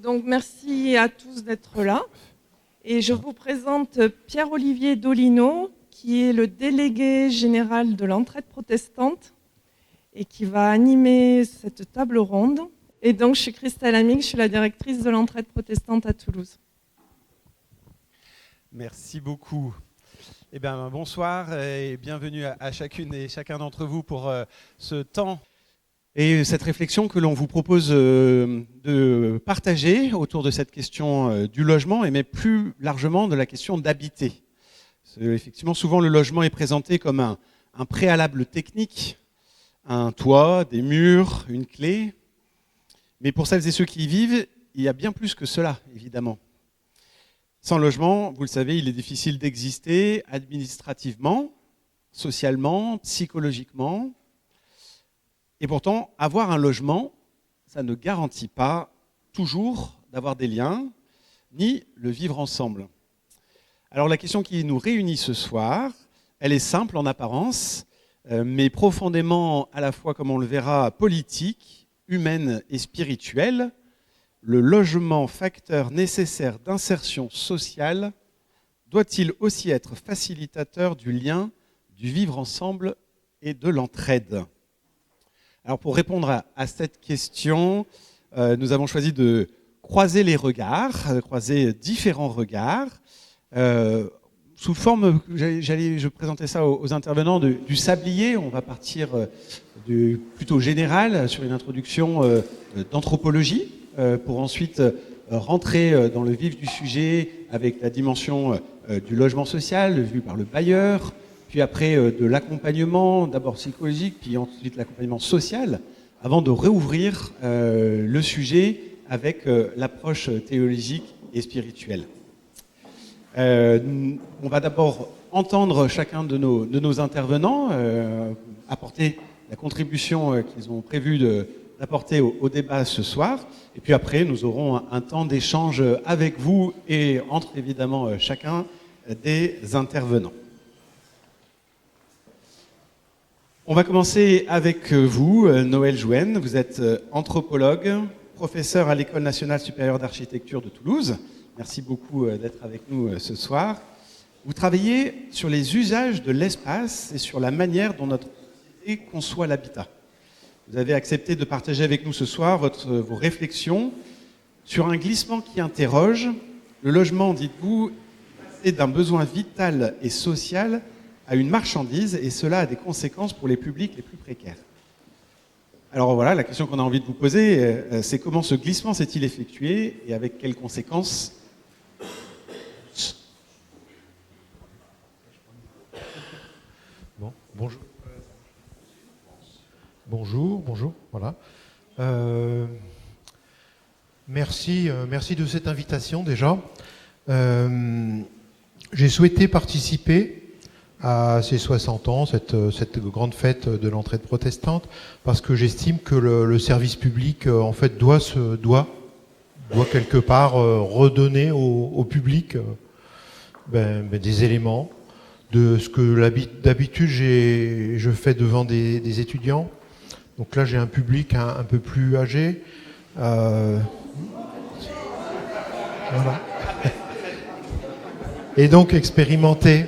Donc merci à tous d'être là. Et je vous présente Pierre-Olivier Dolino, qui est le délégué général de l'Entraide protestante et qui va animer cette table ronde. Et donc je suis Christelle Amig, je suis la directrice de l'Entraide protestante à Toulouse. Merci beaucoup. Eh bien, bonsoir et bienvenue à chacune et chacun d'entre vous pour ce temps et cette réflexion que l'on vous propose de partager autour de cette question du logement et mais plus largement de la question d'habiter. Effectivement, souvent le logement est présenté comme un préalable technique, un toit, des murs, une clé. Mais pour celles et ceux qui y vivent, il y a bien plus que cela, évidemment. Sans logement, vous le savez, il est difficile d'exister administrativement, socialement, psychologiquement. Et pourtant, avoir un logement, ça ne garantit pas toujours d'avoir des liens, ni le vivre ensemble. Alors la question qui nous réunit ce soir, elle est simple en apparence, mais profondément à la fois, comme on le verra, politique, humaine et spirituelle. Le logement, facteur nécessaire d'insertion sociale, doit-il aussi être facilitateur du lien, du vivre ensemble et de l'entraide ? Alors pour répondre à cette question, nous avons choisi de croiser les regards, croiser différents regards, sous forme, je présentais ça aux intervenants, du sablier. On va partir du plutôt général sur une introduction d'anthropologie, pour ensuite rentrer dans le vif du sujet avec la dimension du logement social, vu par le bailleur, puis après de l'accompagnement, d'abord psychologique, puis ensuite l'accompagnement social, avant de réouvrir le sujet avec l'approche théologique et spirituelle. On va d'abord entendre chacun de nos intervenants apporter la contribution qu'ils ont prévu d'apporter au débat ce soir. Et puis après, nous aurons un temps d'échange avec vous et entre évidemment chacun des intervenants. On va commencer avec vous, Noël Jouenne. Vous êtes anthropologue, professeur à l'École nationale supérieure d'architecture de Toulouse. Merci beaucoup d'être avec nous ce soir. Vous travaillez sur les usages de l'espace et sur la manière dont notre société conçoit l'habitat. Vous avez accepté de partager avec nous ce soir vos réflexions sur un glissement qui interroge. Le logement, dites-vous, est d'un besoin vital et social à une marchandise, et cela a des conséquences pour les publics les plus précaires. Alors voilà, la question qu'on a envie de vous poser, c'est comment ce glissement s'est-il effectué et avec quelles conséquences ? Bon, bonjour. Bonjour, voilà. Merci de cette invitation déjà. J'ai souhaité participer à ces 60 ans, cette grande fête de l'entraide protestante, parce que j'estime que le service public en fait doit quelque part redonner au public des éléments de ce que d'habitude je fais devant des étudiants. Donc là j'ai un public un peu plus âgé. Voilà. Et donc expérimenté.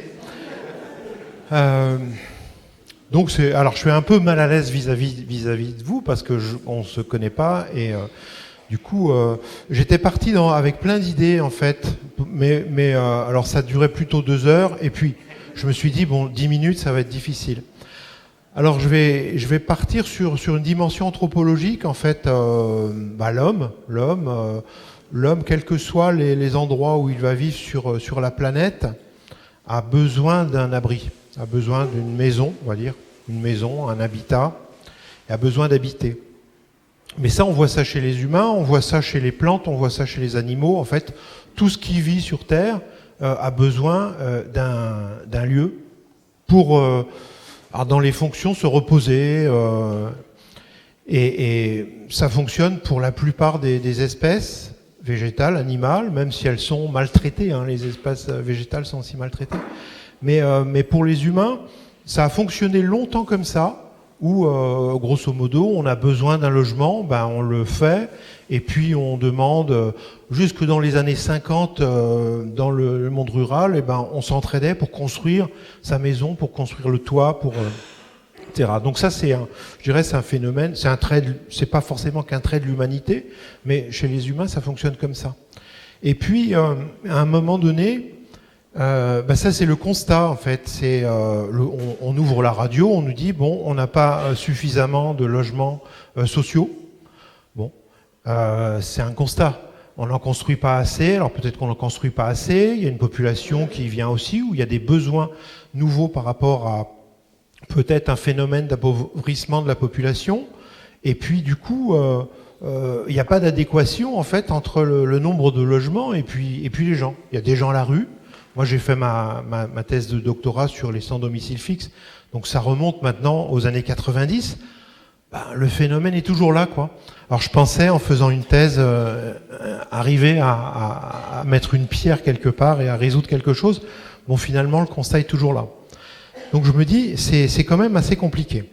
Donc alors je suis un peu mal à l'aise vis-à-vis de vous parce que on se connaît pas et du coup j'étais parti avec plein d'idées en fait, mais alors ça durait plutôt 2 heures et puis je me suis dit bon 10 minutes ça va être difficile. Alors je vais partir sur une dimension anthropologique en fait, l'homme, quels que soient les endroits où il va vivre sur la planète, a besoin d'un abri, a besoin d'une maison, on va dire, une maison, un habitat, et a besoin d'habiter. Mais ça, on voit ça chez les humains, on voit ça chez les plantes, on voit ça chez les animaux. En fait, tout ce qui vit sur Terre a besoin d'un lieu pour, dans les fonctions, se reposer. Et ça fonctionne pour la plupart des espèces végétales, animales, même si elles sont maltraitées. Les espèces végétales sont aussi maltraitées. Mais pour les humains, ça a fonctionné longtemps comme ça. où, grosso modo, on a besoin d'un logement, on le fait, et puis on demande, jusque dans les années 50, dans le monde rural, on s'entraidait pour construire sa maison, pour construire le toit, etc. Donc ça, c'est un phénomène, c'est pas forcément qu'un trait de l'humanité, mais chez les humains, ça fonctionne comme ça. Et puis, à un moment donné, ça c'est le constat en fait. On ouvre la radio, on nous dit bon, on n'a pas suffisamment de logements sociaux. Bon, c'est un constat. On n'en construit pas assez. Alors peut-être qu'on n'en construit pas assez. Il y a une population qui vient aussi, où il y a des besoins nouveaux par rapport à peut-être un phénomène d'appauvrissement de la population. Et puis du coup, il n'y a pas d'adéquation en fait entre le nombre de logements et puis les gens. Il y a des gens à la rue. Moi, j'ai fait ma thèse de doctorat sur les sans domicile fixe, donc ça remonte maintenant aux années 90. Le phénomène est toujours là, quoi. Alors, je pensais, en faisant une thèse, arriver à mettre une pierre quelque part et à résoudre quelque chose. Bon, finalement, le constat est toujours là. Donc, je me dis, c'est quand même assez compliqué.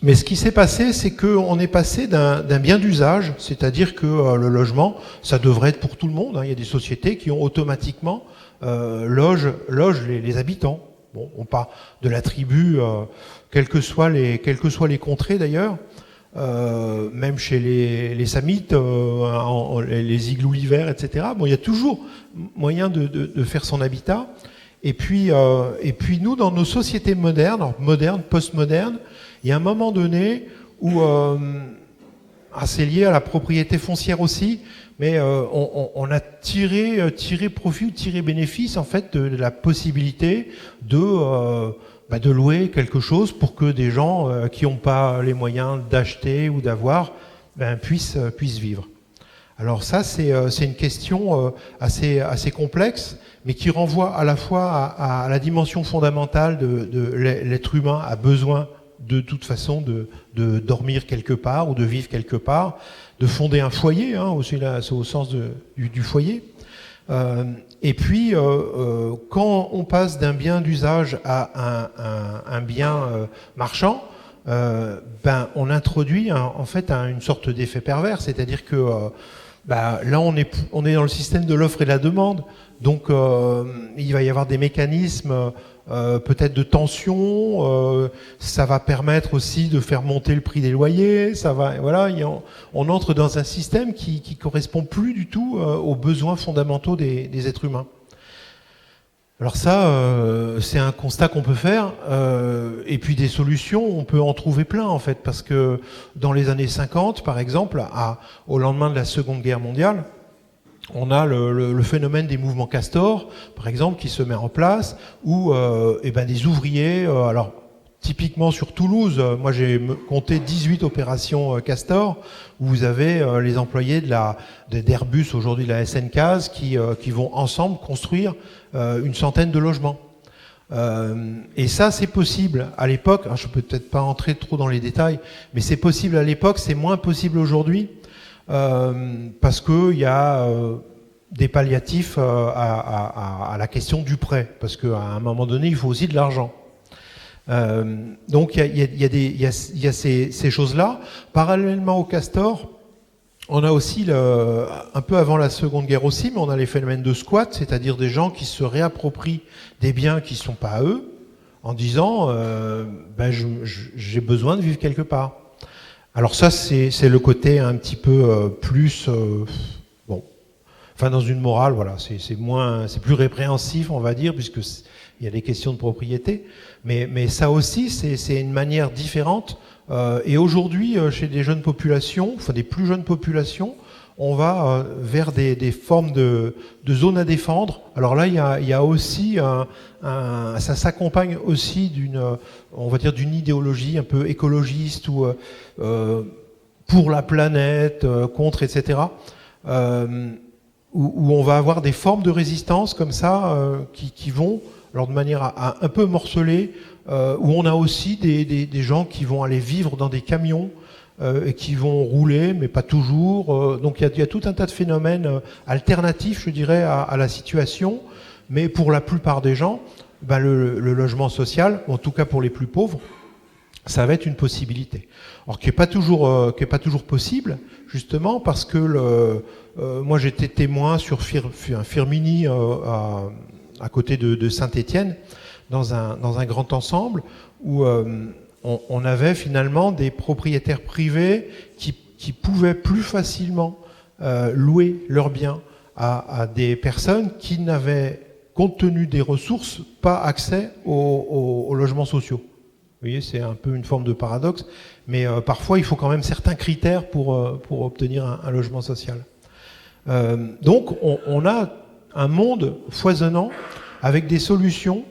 Mais ce qui s'est passé, c'est qu'on est passé d'un bien d'usage, c'est-à-dire que le logement, ça devrait être pour tout le monde. Il y a des sociétés qui ont automatiquement loge les habitants. Bon, on parle de la tribu, quelles que soient les contrées d'ailleurs, même chez les Samites, les igloos l'hiver, etc. Bon, il y a toujours moyen de faire son habitat. Et puis nous, dans nos sociétés modernes, postmodernes, il y a un moment donné où, c'est lié à la propriété foncière aussi, mais on a tiré profit ou tiré bénéfice en fait de la possibilité de louer quelque chose pour que des gens qui n'ont pas les moyens d'acheter ou d'avoir puissent vivre. Alors ça, c'est une question assez complexe, mais qui renvoie à la fois à la dimension fondamentale de l'être humain a besoin de toute façon de dormir quelque part ou de vivre quelque part, de fonder un foyer, aussi là, c'est au sens du foyer. Et puis, quand on passe d'un bien d'usage à un bien marchand, on introduit en fait une sorte d'effet pervers, c'est-à-dire que là on est dans le système de l'offre et de la demande, donc il va y avoir des mécanismes peut-être de tension, ça va permettre aussi de faire monter le prix des loyers, on entre dans un système qui correspond plus du tout aux besoins fondamentaux des êtres humains. Alors ça, c'est un constat qu'on peut faire, et puis des solutions, on peut en trouver plein en fait, parce que dans les années 50, par exemple, au lendemain de la Seconde Guerre mondiale, on a le phénomène des mouvements Castor, par exemple, qui se met en place, où des ouvriers, alors typiquement sur Toulouse, moi j'ai compté 18 opérations Castor, où vous avez les employés d'Airbus, aujourd'hui de la SNCAS, qui vont ensemble construire une centaine de logements. Et ça, c'est possible à l'époque, je ne peux peut-être pas entrer trop dans les détails, mais c'est possible à l'époque, c'est moins possible aujourd'hui, parce qu'il y a des palliatifs à la question du prêt, parce qu'à un moment donné, il faut aussi de l'argent. Donc il y a ces choses-là. Parallèlement au Castor, on a aussi, un peu avant la Seconde Guerre aussi, mais on a les phénomènes de squat, c'est-à-dire des gens qui se réapproprient des biens qui ne sont pas à eux, en disant j'ai besoin de vivre quelque part. Alors ça, c'est le côté un petit peu plus... dans une morale, voilà, c'est plus répréhensif, on va dire, puisqu'il y a des questions de propriété. Mais ça aussi, c'est une manière différente. Et aujourd'hui, chez des jeunes populations, des plus jeunes populations, on va vers des formes de zones à défendre. Alors là, il y a aussi ça s'accompagne aussi d'une idéologie un peu écologiste ou pour la planète, contre, etc. Où on va avoir des formes de résistance comme ça qui vont, alors de manière un peu morcelée, où on a aussi des gens qui vont aller vivre dans des camions et qui vont rouler, mais pas toujours. Donc il y a tout un tas de phénomènes alternatifs, je dirais, à la situation. Mais pour la plupart des gens, le logement social, en tout cas pour les plus pauvres, ça va être une possibilité. Alors qui est pas toujours possible, justement parce que moi j'étais témoin sur Firminy à côté de Saint-Étienne dans un grand ensemble où on avait finalement des propriétaires privés qui pouvaient plus facilement louer leurs biens à des personnes qui n'avaient, compte tenu des ressources, pas accès aux logements sociaux. Vous voyez, c'est un peu une forme de paradoxe, mais parfois il faut quand même certains critères pour obtenir un logement social. Donc on a un monde foisonnant avec des solutions.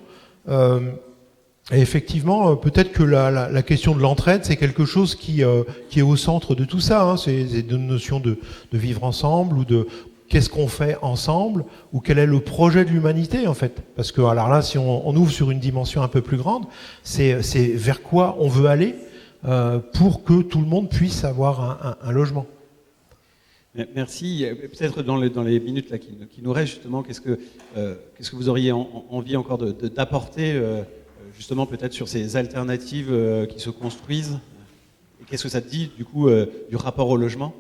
Et effectivement, peut-être que la question de l'entraide, c'est quelque chose qui est au centre de tout ça. Hein. C'est une notion de vivre ensemble ou de qu'est-ce qu'on fait ensemble ou quel est le projet de l'humanité en fait. Parce que alors là, si on ouvre sur une dimension un peu plus grande, c'est vers quoi on veut aller pour que tout le monde puisse avoir un logement. Merci. Peut-être dans les minutes là, qui nous restent, justement, qu'est-ce que vous auriez envie encore d'apporter justement peut-être sur ces alternatives qui se construisent? Et qu'est-ce que ça dit du coup du rapport au logement?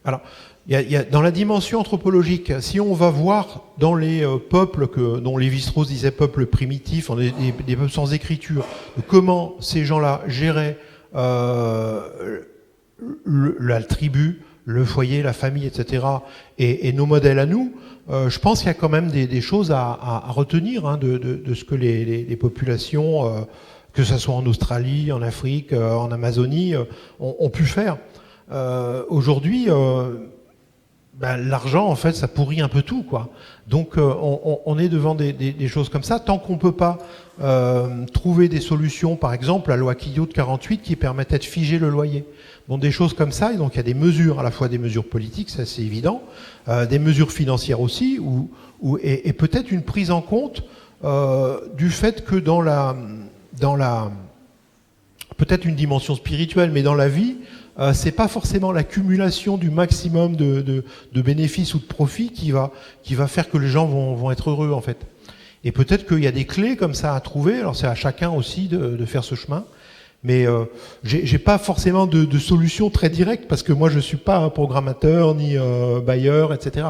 Alors, il y a dans la dimension anthropologique, si on va voir dans les peuples dont Lévi-Strauss disait peuples primitifs, des peuples sans écriture, comment ces gens-là géraient la tribu, le foyer, la famille, etc., et nos modèles à nous, je pense qu'il y a quand même des choses à retenir hein, de ce que les populations, que ce soit en Australie, en Afrique, en Amazonie, ont pu faire. Aujourd'hui, l'argent, en fait, ça pourrit un peu tout, quoi. Donc, on est devant des choses comme ça. Tant qu'on ne peut pas trouver des solutions, par exemple, la loi Quillot de 48 qui permettait de figer le loyer. Bon, des choses comme ça, et donc il y a des mesures, à la fois des mesures politiques, ça c'est évident, des mesures financières aussi, et peut-être une prise en compte du fait que dans la peut-être une dimension spirituelle, mais dans la vie, c'est pas forcément l'accumulation du maximum de bénéfices ou de profits qui va faire que les gens vont être heureux en fait. Et peut-être qu'il y a des clés comme ça à trouver. Alors c'est à chacun aussi de faire ce chemin. Mais j'ai pas forcément de solution très directe parce que moi je suis pas un programmateur ni bailleur, etc.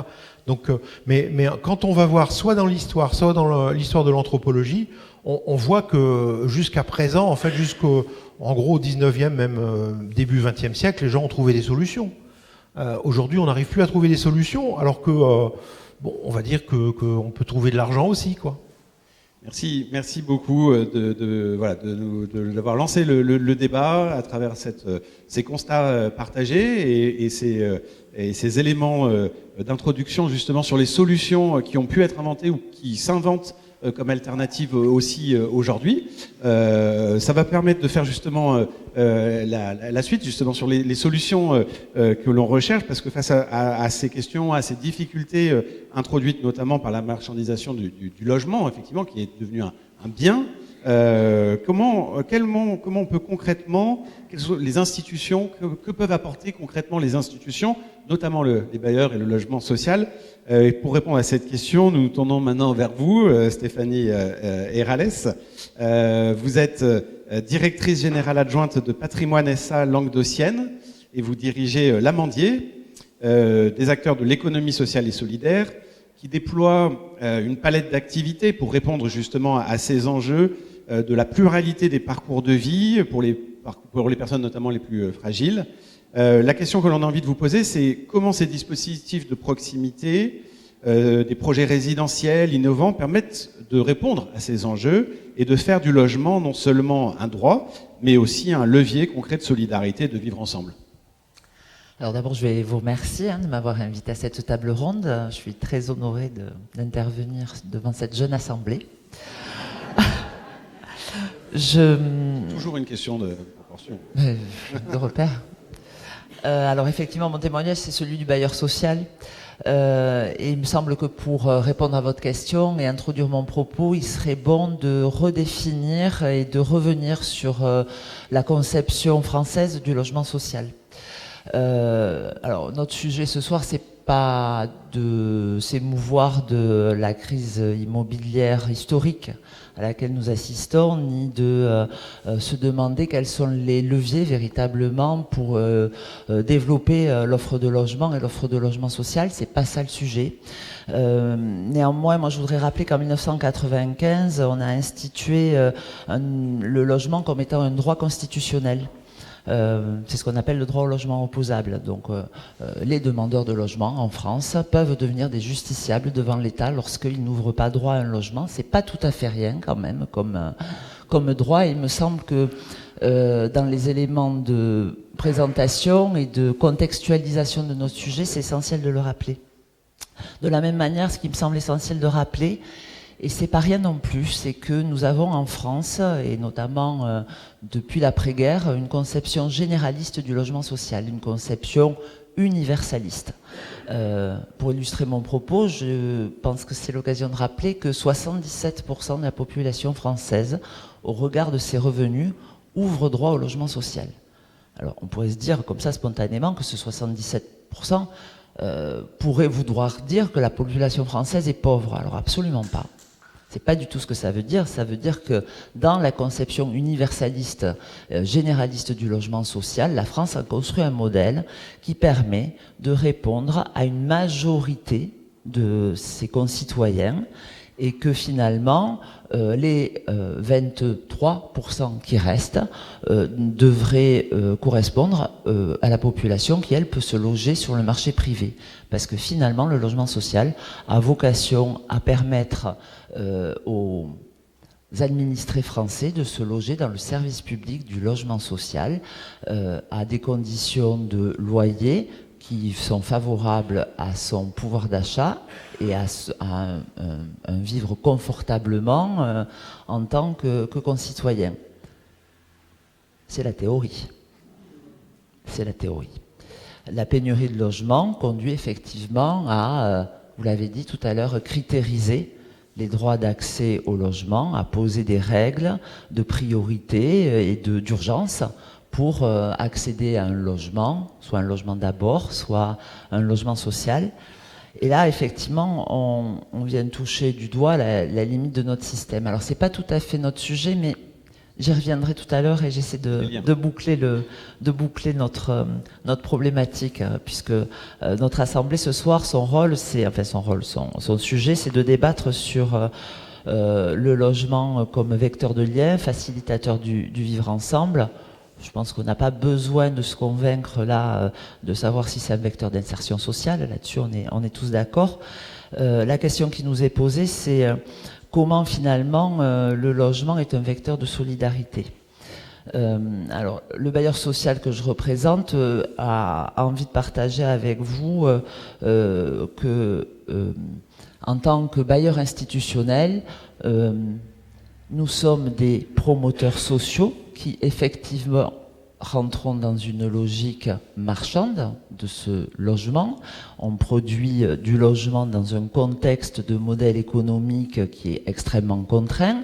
Donc, mais quand on va voir soit dans l'histoire, soit dans l'histoire de l'anthropologie, on voit que jusqu'à présent, en fait, en gros au 19e, même début 20e siècle, les gens ont trouvé des solutions. Aujourd'hui, on n'arrive plus à trouver des solutions, alors que, bon, on va dire qu'on peut trouver de l'argent aussi, quoi. Merci beaucoup d'avoir lancé le débat à travers ces constats partagés et ces éléments d'introduction justement sur les solutions qui ont pu être inventées ou qui s'inventent comme alternative aussi aujourd'hui. Ça va permettre de faire justement la suite justement sur les solutions que l'on recherche, parce que face à ces questions, à ces difficultés introduites notamment par la marchandisation du logement, effectivement, qui est devenu un bien, comment on peut concrètement, quelles sont les institutions, que peuvent apporter concrètement les institutions, notamment les bailleurs et le logement social. Et pour répondre à cette question, nous nous tournons maintenant vers vous, Stéphanie Herrales. Vous êtes directrice générale adjointe de Patrimoine SA Languedocienne et vous dirigez l'Amandier, des acteurs de l'économie sociale et solidaire, qui déploie une palette d'activités pour répondre justement à ces enjeux de la pluralité des parcours de vie pour les personnes notamment les plus fragiles. La question que l'on a envie de vous poser, c'est comment ces dispositifs de proximité, des projets résidentiels innovants permettent de répondre à ces enjeux et de faire du logement non seulement un droit, mais aussi un levier concret de solidarité, de vivre ensemble. Alors d'abord, je vais vous remercier de m'avoir invité à cette table ronde. Je suis très honorée d'intervenir devant cette jeune assemblée. Toujours une question de proportion. De repère. Alors effectivement, mon témoignage, c'est celui du bailleur social. Et il me semble que pour répondre à votre question et introduire mon propos, il serait bon de redéfinir et de revenir sur la conception française du logement social. Alors notre sujet ce soir, c'est pas de s'émouvoir de la crise immobilière historique à laquelle nous assistons, ni de se demander quels sont les leviers véritablement pour développer l'offre de logement et l'offre de logement social. C'est pas ça le sujet. Néanmoins, moi je voudrais rappeler qu'en 1995, on a institué le logement comme étant un droit constitutionnel. C'est ce qu'on appelle le droit au logement opposable. Donc les demandeurs de logement en France peuvent devenir des justiciables devant l'État lorsqu'ils n'ouvrent pas droit à un logement. C'est pas tout à fait rien quand même comme droit. Il me semble que dans les éléments de présentation et de contextualisation de notre sujet, c'est essentiel de le rappeler. De la même manière, ce qui me semble essentiel de rappeler, et c'est pas rien non plus, c'est que nous avons en France, et notamment depuis l'après-guerre, une conception généraliste du logement social, une conception universaliste. Pour illustrer mon propos, je pense que c'est l'occasion de rappeler que 77% de la population française, au regard de ses revenus, ouvre droit au logement social. Alors on pourrait se dire comme ça spontanément que ce 77% pourrait vouloir dire que la population française est pauvre. Alors absolument pas. C'est pas du tout ce que ça veut dire. Ça veut dire que dans la conception universaliste, généraliste du logement social, la France a construit un modèle qui permet de répondre à une majorité de ses concitoyens et que finalement, les 23% qui restent devraient correspondre à la population qui, elle, peut se loger sur le marché privé. Parce que finalement, le logement social a vocation à permettre aux administrés français de se loger dans le service public du logement social à des conditions de loyer qui sont favorables à son pouvoir d'achat et à un vivre confortablement en tant que concitoyen. C'est la théorie. C'est la théorie. La pénurie de logements conduit effectivement à, vous l'avez dit tout à l'heure, critériser les droits d'accès au logement, à poser des règles de priorité et d'urgence pour accéder à un logement, soit un logement d'abord, soit un logement social. Et là, effectivement, on vient de toucher du doigt la limite de notre système. Alors, c'est pas tout à fait notre sujet, mais j'y reviendrai tout à l'heure et j'essaie de boucler notre problématique, puisque notre assemblée ce soir, son sujet, c'est de débattre sur le logement comme vecteur de lien, facilitateur du vivre ensemble. Je pense qu'on n'a pas besoin de se convaincre là de savoir si c'est un vecteur d'insertion sociale. Là-dessus, on est tous d'accord. La question qui nous est posée, c'est comment finalement le logement est un vecteur de solidarité. Alors, le bailleur social que je représente a envie de partager avec vous que, en tant que bailleur institutionnel, nous sommes des promoteurs sociaux qui effectivement rentrons dans une logique marchande de ce logement. On produit du logement dans un contexte de modèle économique qui est extrêmement contraint.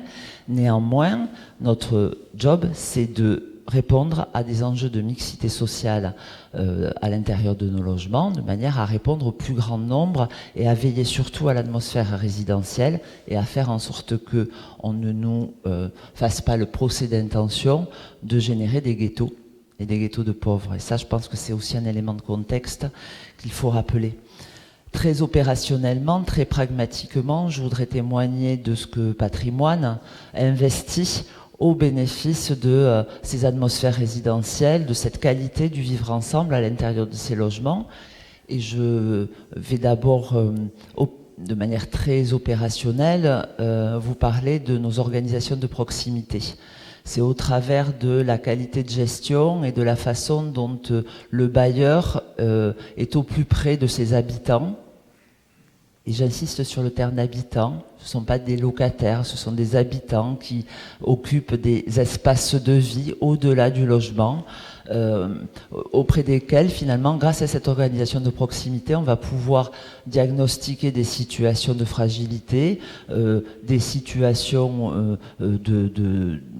Néanmoins, notre job, c'est de répondre à des enjeux de mixité sociale à l'intérieur de nos logements, de manière à répondre au plus grand nombre et à veiller surtout à l'atmosphère résidentielle et à faire en sorte que on ne nous fasse pas le procès d'intention de générer des ghettos et des ghettos de pauvres. Et ça, je pense que c'est aussi un élément de contexte qu'il faut rappeler. Très opérationnellement, très pragmatiquement, je voudrais témoigner de ce que Patrimoine investit au bénéfice de ces atmosphères résidentielles, de cette qualité du vivre ensemble à l'intérieur de ces logements. Et je vais d'abord, de manière très opérationnelle, vous parler de nos organisations de proximité. C'est au travers de la qualité de gestion et de la façon dont le bailleur est au plus près de ses habitants. Et j'insiste sur le terme d'habitants. Ce ne sont pas des locataires, ce sont des habitants qui occupent des espaces de vie au-delà du logement, auprès desquels, finalement, grâce à cette organisation de proximité, on va pouvoir diagnostiquer des situations de fragilité, des situations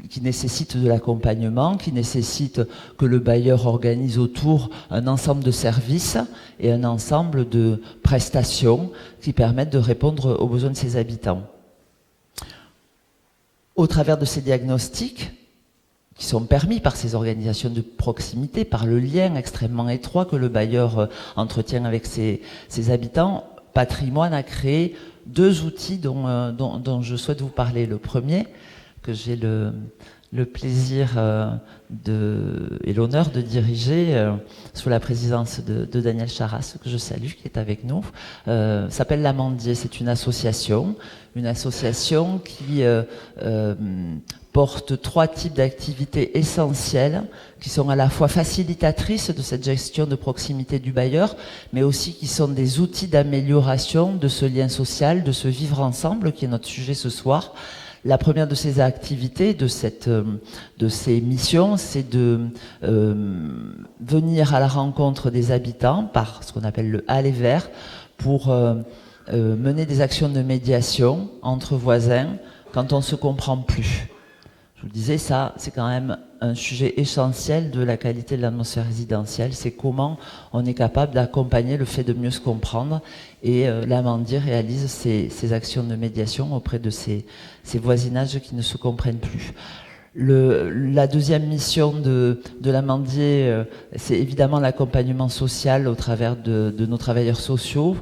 qui nécessitent de l'accompagnement, qui nécessitent que le bailleur organise autour un ensemble de services et un ensemble de prestations qui permettent de répondre aux besoins de ses habitants. Au travers de ces diagnostics, qui sont permis par ces organisations de proximité, par le lien extrêmement étroit que le bailleur entretient avec ses habitants, Patrimoine a créé 2 outils dont je souhaite vous parler. Le premier, que j'ai le plaisir et l'honneur de diriger sous la présidence de Daniel Charras, que je salue, qui est avec nous, s'appelle l'Amandier. C'est une association qui porte 3 types d'activités essentielles qui sont à la fois facilitatrices de cette gestion de proximité du bailleur, mais aussi qui sont des outils d'amélioration de ce lien social, de ce vivre ensemble qui est notre sujet ce soir. La première de ces activités, de ces missions, c'est de venir à la rencontre des habitants par ce qu'on appelle le aller vers pour mener des actions de médiation entre voisins quand on ne se comprend plus. Je vous le disais, ça, c'est quand même un sujet essentiel de la qualité de l'atmosphère résidentielle. C'est comment on est capable d'accompagner le fait de mieux se comprendre. Et l'Amandier réalise ces actions de médiation auprès de ces voisinages qui ne se comprennent plus. La deuxième mission de l'Amandier, c'est évidemment l'accompagnement social au travers de nos travailleurs sociaux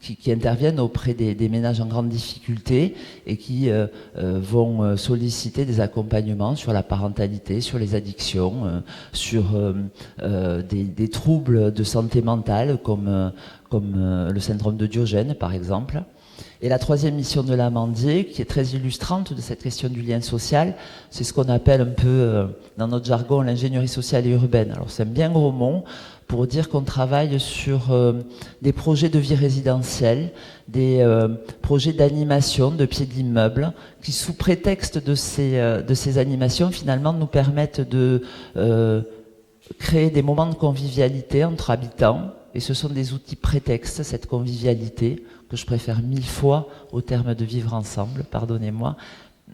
qui interviennent auprès des ménages en grande difficulté et qui vont solliciter des accompagnements sur la parentalité, sur les addictions, sur des troubles de santé mentale comme le syndrome de Diogène par exemple. Et la troisième mission de l'Amandier, qui est très illustrante de cette question du lien social, c'est ce qu'on appelle un peu, dans notre jargon, l'ingénierie sociale et urbaine. Alors c'est un bien gros mot pour dire qu'on travaille sur des projets de vie résidentielle, des projets d'animation de pied d'immeuble, qui sous prétexte de ces animations, finalement, nous permettent de créer des moments de convivialité entre habitants. Et ce sont des outils prétextes, cette convivialité, que je préfère 1000 fois au terme de vivre ensemble, pardonnez-moi.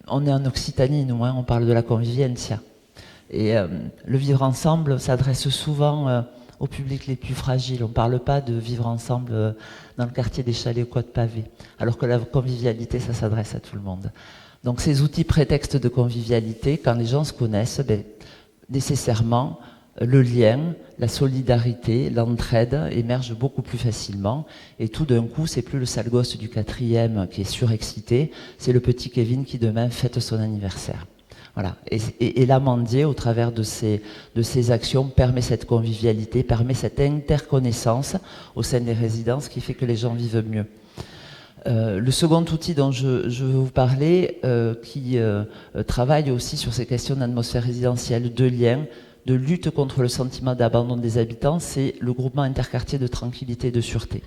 On est en Occitanie, nous, on parle de la convivientia. Et le vivre ensemble s'adresse souvent au public les plus fragiles. On ne parle pas de vivre ensemble dans le quartier des Chalets ou Côte Pavée, alors que la convivialité, ça s'adresse à tout le monde. Donc ces outils prétextes de convivialité, quand les gens se connaissent, nécessairement, le lien, la solidarité, l'entraide émergent beaucoup plus facilement. Et tout d'un coup, c'est plus le sale gosse du 4e qui est surexcité, c'est le petit Kevin qui demain fête son anniversaire. Voilà. Et l'Amandier, au travers de ces actions, permet cette convivialité, permet cette interconnaissance au sein des résidences qui fait que les gens vivent mieux. Le second outil dont je veux vous parler, qui travaille aussi sur ces questions d'atmosphère résidentielle, de lien, de lutte contre le sentiment d'abandon des habitants, c'est le groupement interquartier de tranquillité et de sûreté.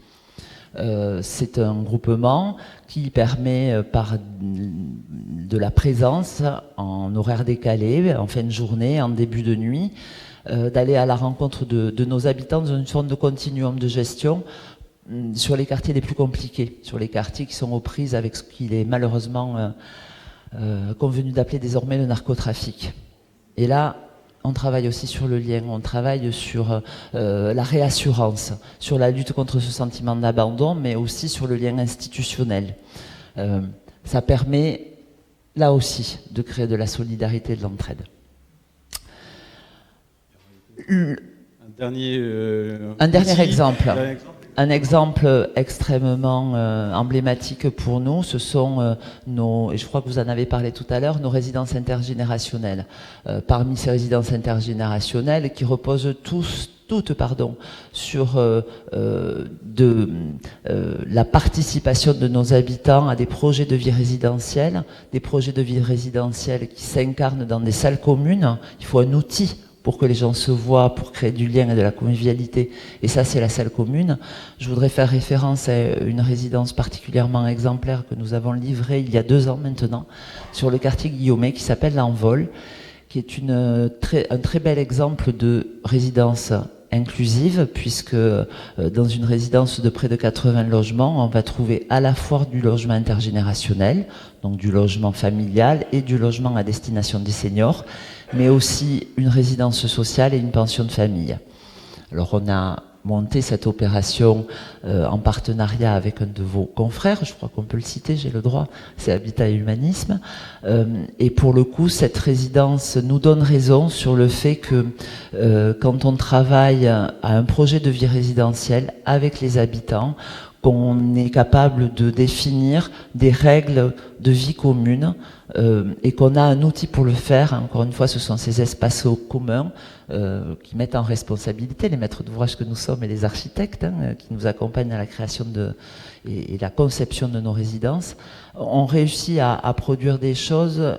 C'est un groupement qui permet par de la présence en horaire décalé, en fin de journée, en début de nuit, d'aller à la rencontre de nos habitants dans une sorte de continuum de gestion sur les quartiers les plus compliqués, sur les quartiers qui sont aux prises avec ce qu'il est malheureusement convenu d'appeler désormais le narcotrafic. Et là, on travaille aussi sur le lien, on travaille sur la réassurance, sur la lutte contre ce sentiment d'abandon, mais aussi sur le lien institutionnel. Ça permet, là aussi, de créer de la solidarité et de l'entraide. Un dernier exemple. Un exemple extrêmement emblématique pour nous, ce sont et je crois que vous en avez parlé tout à l'heure, nos résidences intergénérationnelles. Parmi ces résidences intergénérationnelles qui reposent toutes sur la participation de nos habitants à des projets de vie résidentielle, des projets de vie résidentielle qui s'incarnent dans des salles communes. Il faut un outil pour que les gens se voient, pour créer du lien et de la convivialité. Et ça, c'est la salle commune. Je voudrais faire référence à une résidence particulièrement exemplaire que nous avons livrée il y a 2 ans maintenant, sur le quartier Guillaumet, qui s'appelle l'Envol, qui est un très bel exemple de résidence inclusive, puisque dans une résidence de près de 80 logements, on va trouver à la fois du logement intergénérationnel, donc du logement familial et du logement à destination des seniors, mais aussi une résidence sociale et une pension de famille. Alors on a monté cette opération en partenariat avec un de vos confrères, je crois qu'on peut le citer, j'ai le droit, c'est Habitat et Humanisme. Et pour le coup, cette résidence nous donne raison sur le fait que quand on travaille à un projet de vie résidentielle avec les habitants, qu'on est capable de définir des règles de vie commune et qu'on a un outil pour le faire. Encore une fois, ce sont ces espaces communs qui mettent en responsabilité les maîtres d'ouvrage que nous sommes et les architectes qui nous accompagnent à la création et la conception de nos résidences. On réussit à produire des choses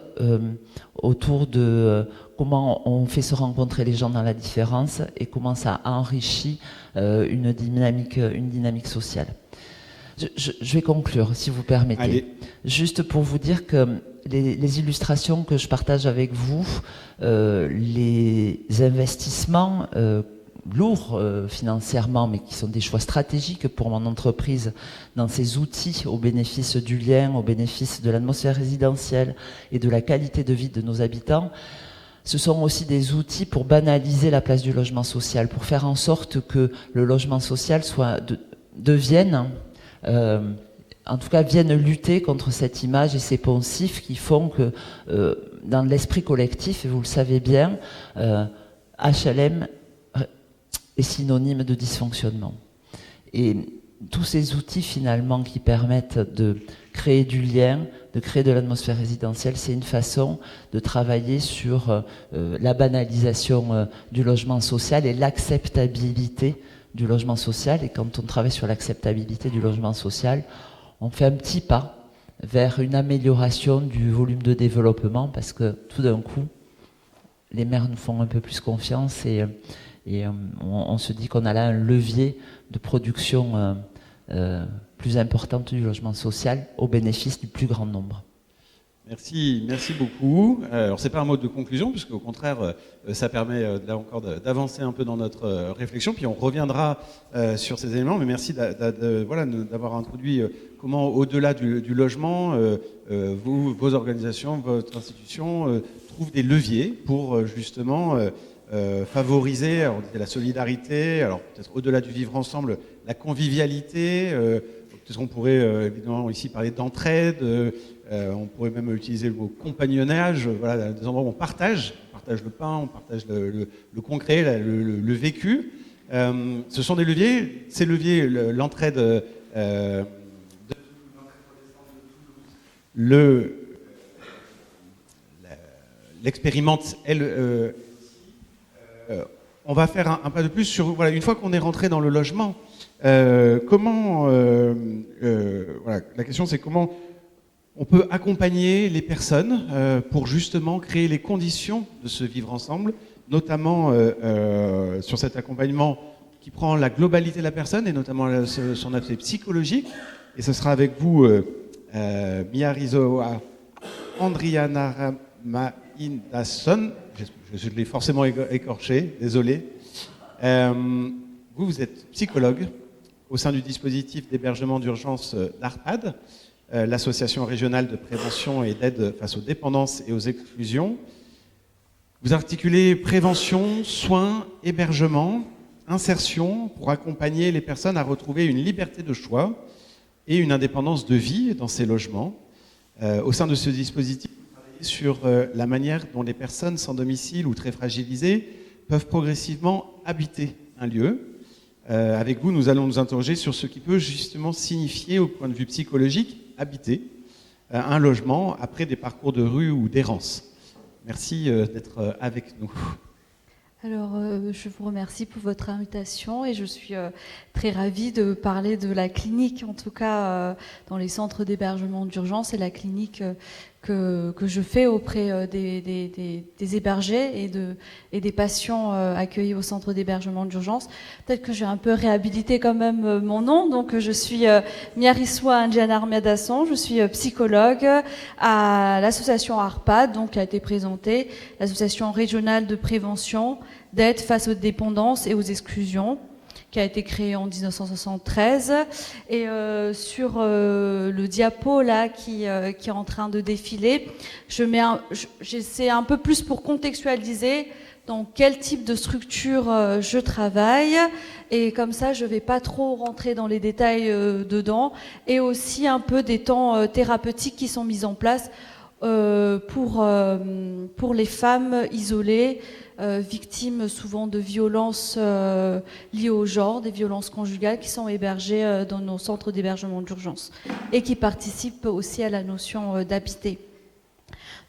autour de comment on fait se rencontrer les gens dans la différence et comment ça enrichit une dynamique sociale. Je vais conclure, si vous permettez. Allez. Juste pour vous dire que les illustrations que je partage avec vous, les investissements lourds financièrement, mais qui sont des choix stratégiques pour mon entreprise, dans ces outils au bénéfice du lien, au bénéfice de l'atmosphère résidentielle et de la qualité de vie de nos habitants, ce sont aussi des outils pour banaliser la place du logement social, pour faire en sorte que le logement social devienne... en tout cas, viennent lutter contre cette image et ces poncifs qui font que, dans l'esprit collectif, et vous le savez bien, HLM est synonyme de dysfonctionnement. Et tous ces outils, finalement, qui permettent de créer du lien, de créer de l'atmosphère résidentielle, c'est une façon de travailler sur la banalisation du logement social et l'acceptabilité du logement social. Et quand on travaille sur l'acceptabilité du logement social, on fait un petit pas vers une amélioration du volume de développement parce que tout d'un coup, les maires nous font un peu plus confiance et on se dit qu'on a là un levier de production plus importante du logement social au bénéfice du plus grand nombre. Merci beaucoup. Alors c'est pas un mot de conclusion, puisque au contraire, ça permet là encore d'avancer un peu dans notre réflexion, puis on reviendra sur ces éléments. Mais merci d'avoir introduit comment, au-delà du logement, vos organisations, votre institution trouvent des leviers pour justement favoriser alors, la solidarité, alors peut-être au-delà du vivre ensemble, la convivialité. Peut-être qu'on pourrait évidemment ici parler d'entraide. On pourrait même utiliser le mot compagnonnage, voilà, des endroits où on partage le pain, on partage le concret, le vécu. Ce sont des leviers, ces leviers, l'entraide l'expérimente, elle, on va faire un pas de plus sur, voilà, une fois qu'on est rentré dans le logement, la question c'est comment on peut accompagner les personnes pour justement créer les conditions de se vivre ensemble, notamment sur cet accompagnement qui prend la globalité de la personne et notamment son aspect psychologique. Et ce sera avec vous, Miarizoa Andrianaramaindason. Je l'ai forcément écorché, désolé. Vous êtes psychologue au sein du dispositif d'hébergement d'urgence d'ARPAD, l'association régionale de prévention et d'aide face aux dépendances et aux exclusions. Vous articulez prévention, soins, hébergement, insertion pour accompagner les personnes à retrouver une liberté de choix et une indépendance de vie dans ces logements. Au sein de ce dispositif, vous travaillez sur la manière dont les personnes sans domicile ou très fragilisées peuvent progressivement habiter un lieu. Avec vous, nous allons nous interroger sur ce qui peut justement signifier, au point de vue psychologique, habiter un logement après des parcours de rue ou d'errance. Merci d'être avec nous. Alors, je vous remercie pour votre invitation et je suis très ravie de parler de la clinique, en tout cas dans les centres d'hébergement d'urgence et la clinique que je fais auprès des hébergés et des patients accueillis au centre d'hébergement d'urgence. Peut-être que j'ai un peu réhabilité quand même mon nom. Donc je suis Miariswa Indiana Armiadasson, je suis psychologue à l'association ARPAD, donc qui a été présentée, l'association régionale de prévention d'aide face aux dépendances et aux exclusions, qui a été créée en 1973. Et sur le diapo là qui est en train de défiler, j'essaie un peu plus pour contextualiser dans quel type de structure je travaille, et comme ça je vais pas trop rentrer dans les détails dedans, et aussi un peu des temps thérapeutiques qui sont mis en place pour les femmes isolées, victimes souvent de violences liées au genre, des violences conjugales, qui sont hébergées dans nos centres d'hébergement d'urgence et qui participent aussi à la notion d'habiter.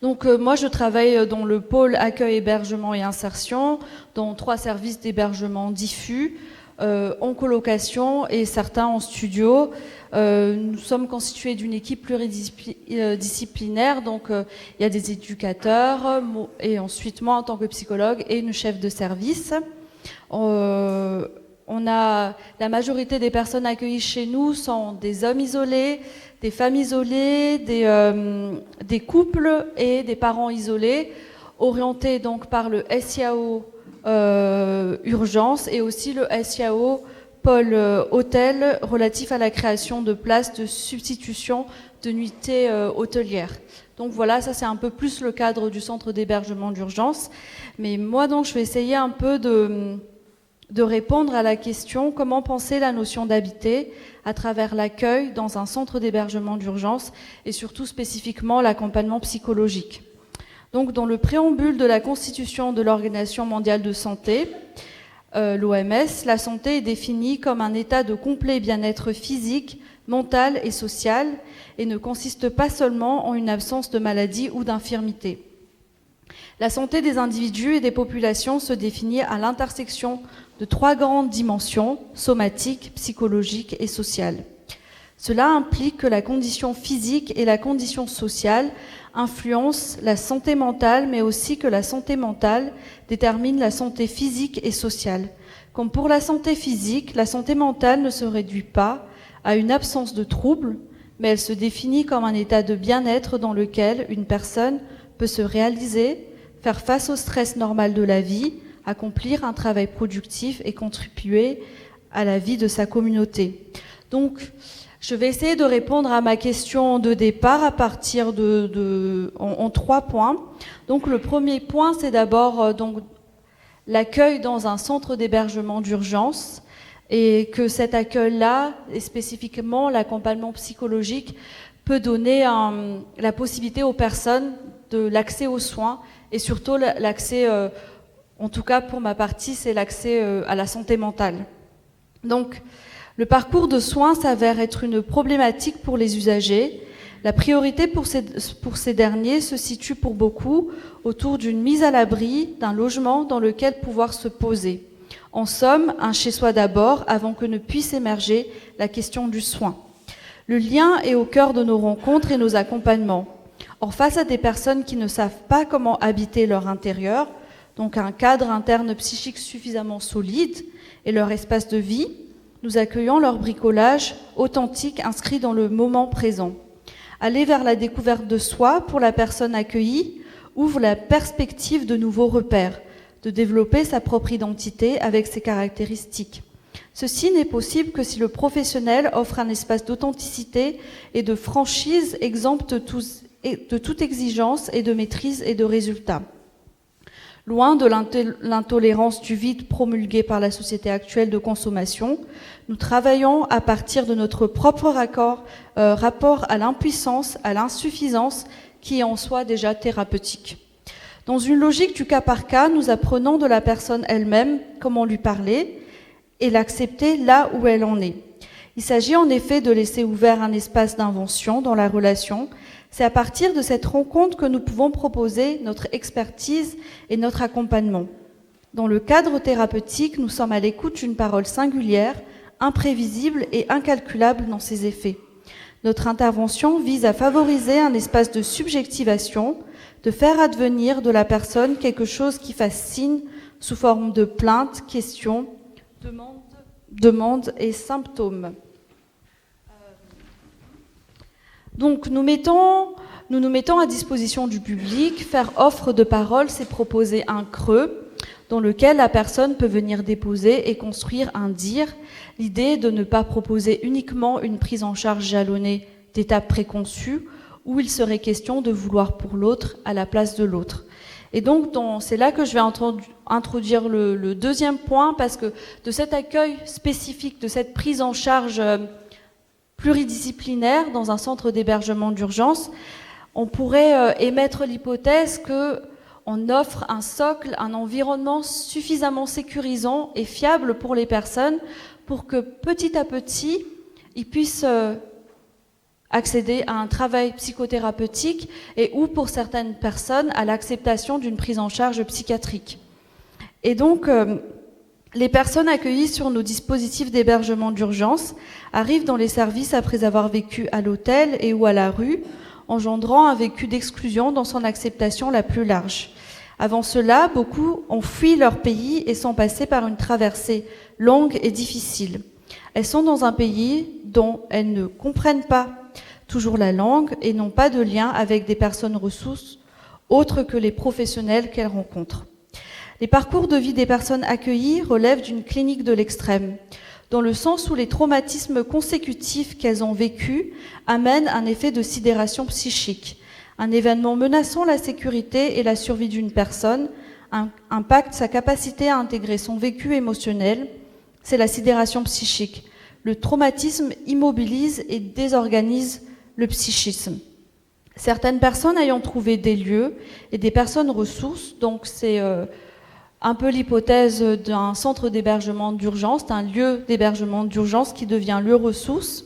Donc moi je travaille dans le pôle accueil, hébergement et insertion, dans 3 services d'hébergement diffus, en colocation et certains en studio. Nous sommes constitués d'une équipe pluridisciplinaire, donc il y a des éducateurs et ensuite moi en tant que psychologue et une chef de service. On a la majorité des personnes accueillies chez nous sont des hommes isolés, des femmes isolées, des couples et des parents isolés, orientés donc par le SIAO urgence et aussi le SIAO pôle hôtel relatif à la création de places de substitution de nuitées hôtelières. Donc voilà, ça c'est un peu plus le cadre du centre d'hébergement d'urgence. Mais moi donc je vais essayer un peu de répondre à la question comment penser la notion d'habiter à travers l'accueil dans un centre d'hébergement d'urgence et surtout spécifiquement l'accompagnement psychologique. Donc dans le préambule de la Constitution de l'Organisation mondiale de santé, l'OMS, la santé est définie comme un état de complet bien-être physique, mental et social et ne consiste pas seulement en une absence de maladie ou d'infirmité. La santé des individus et des populations se définit à l'intersection de 3 grandes dimensions, somatique, psychologique et sociale. Cela implique que la condition physique et la condition sociale influencent la santé mentale, mais aussi que la santé mentale détermine la santé physique et sociale. Comme pour la santé physique, la santé mentale ne se réduit pas à une absence de troubles, mais elle se définit comme un état de bien-être dans lequel une personne peut se réaliser, faire face au stress normal de la vie, accomplir un travail productif et contribuer à la vie de sa communauté. Donc, je vais essayer de répondre à ma question de départ à partir en 3 points. Donc, le premier point, c'est d'abord l'accueil dans un centre d'hébergement d'urgence, et que cet accueil-là, et spécifiquement l'accompagnement psychologique, peut donner la possibilité aux personnes de l'accès aux soins et surtout l'accès, en tout cas pour ma partie, c'est l'accès à la santé mentale. Donc, le parcours de soins s'avère être une problématique pour les usagers. La priorité pour ces derniers se situe pour beaucoup autour d'une mise à l'abri, d'un logement dans lequel pouvoir se poser. En somme, un chez-soi d'abord, avant que ne puisse émerger la question du soin. Le lien est au cœur de nos rencontres et nos accompagnements. Or, face à des personnes qui ne savent pas comment habiter leur intérieur, donc un cadre interne psychique suffisamment solide et leur espace de vie, nous accueillons leur bricolage authentique inscrit dans le moment présent. Aller vers la découverte de soi pour la personne accueillie ouvre la perspective de nouveaux repères, de développer sa propre identité avec ses caractéristiques. Ceci n'est possible que si le professionnel offre un espace d'authenticité et de franchise exempt de toute exigence et de maîtrise et de résultat. Loin de l'intolérance du vide promulguée par la société actuelle de consommation, nous travaillons à partir de notre propre rapport à l'impuissance, à l'insuffisance, qui est en soi déjà thérapeutique. Dans une logique du cas par cas, nous apprenons de la personne elle-même comment lui parler et l'accepter là où elle en est. Il s'agit en effet de laisser ouvert un espace d'invention dans la relation. C'est à partir de cette rencontre que nous pouvons proposer notre expertise et notre accompagnement. Dans le cadre thérapeutique, nous sommes à l'écoute d'une parole singulière, imprévisible et incalculable dans ses effets. Notre intervention vise à favoriser un espace de subjectivation, de faire advenir de la personne quelque chose qui fasse signe sous forme de plainte, question, demande et symptômes. Donc nous nous mettons à disposition du public. Faire offre de parole, c'est proposer un creux dans lequel la personne peut venir déposer et construire un dire. L'idée est de ne pas proposer uniquement une prise en charge jalonnée d'étapes préconçues où il serait question de vouloir pour l'autre à la place de l'autre. Et donc, c'est là que je vais introduire le deuxième point, parce que de cet accueil spécifique, de cette prise en charge pluridisciplinaire dans un centre d'hébergement d'urgence, on pourrait émettre l'hypothèse qu'on offre un socle, un environnement suffisamment sécurisant et fiable pour les personnes pour que petit à petit, ils puissent accéder à un travail psychothérapeutique et ou pour certaines personnes à l'acceptation d'une prise en charge psychiatrique. Et donc, les personnes accueillies sur nos dispositifs d'hébergement d'urgence arrivent dans les services après avoir vécu à l'hôtel et ou à la rue, engendrant un vécu d'exclusion dans son acceptation la plus large. Avant cela, beaucoup ont fui leur pays et sont passés par une traversée longue et difficile. Elles sont dans un pays dont elles ne comprennent pas toujours la langue et n'ont pas de lien avec des personnes ressources autres que les professionnels qu'elles rencontrent. Les parcours de vie des personnes accueillies relèvent d'une clinique de l'extrême, dans le sens où les traumatismes consécutifs qu'elles ont vécus amènent un effet de sidération psychique. Un événement menaçant la sécurité et la survie d'une personne impacte sa capacité à intégrer son vécu émotionnel. C'est la sidération psychique. Le traumatisme immobilise et désorganise le psychisme. Certaines personnes ayant trouvé des lieux et des personnes ressources, donc c'est un peu l'hypothèse d'un centre d'hébergement d'urgence, d'un lieu d'hébergement d'urgence qui devient lieu ressource,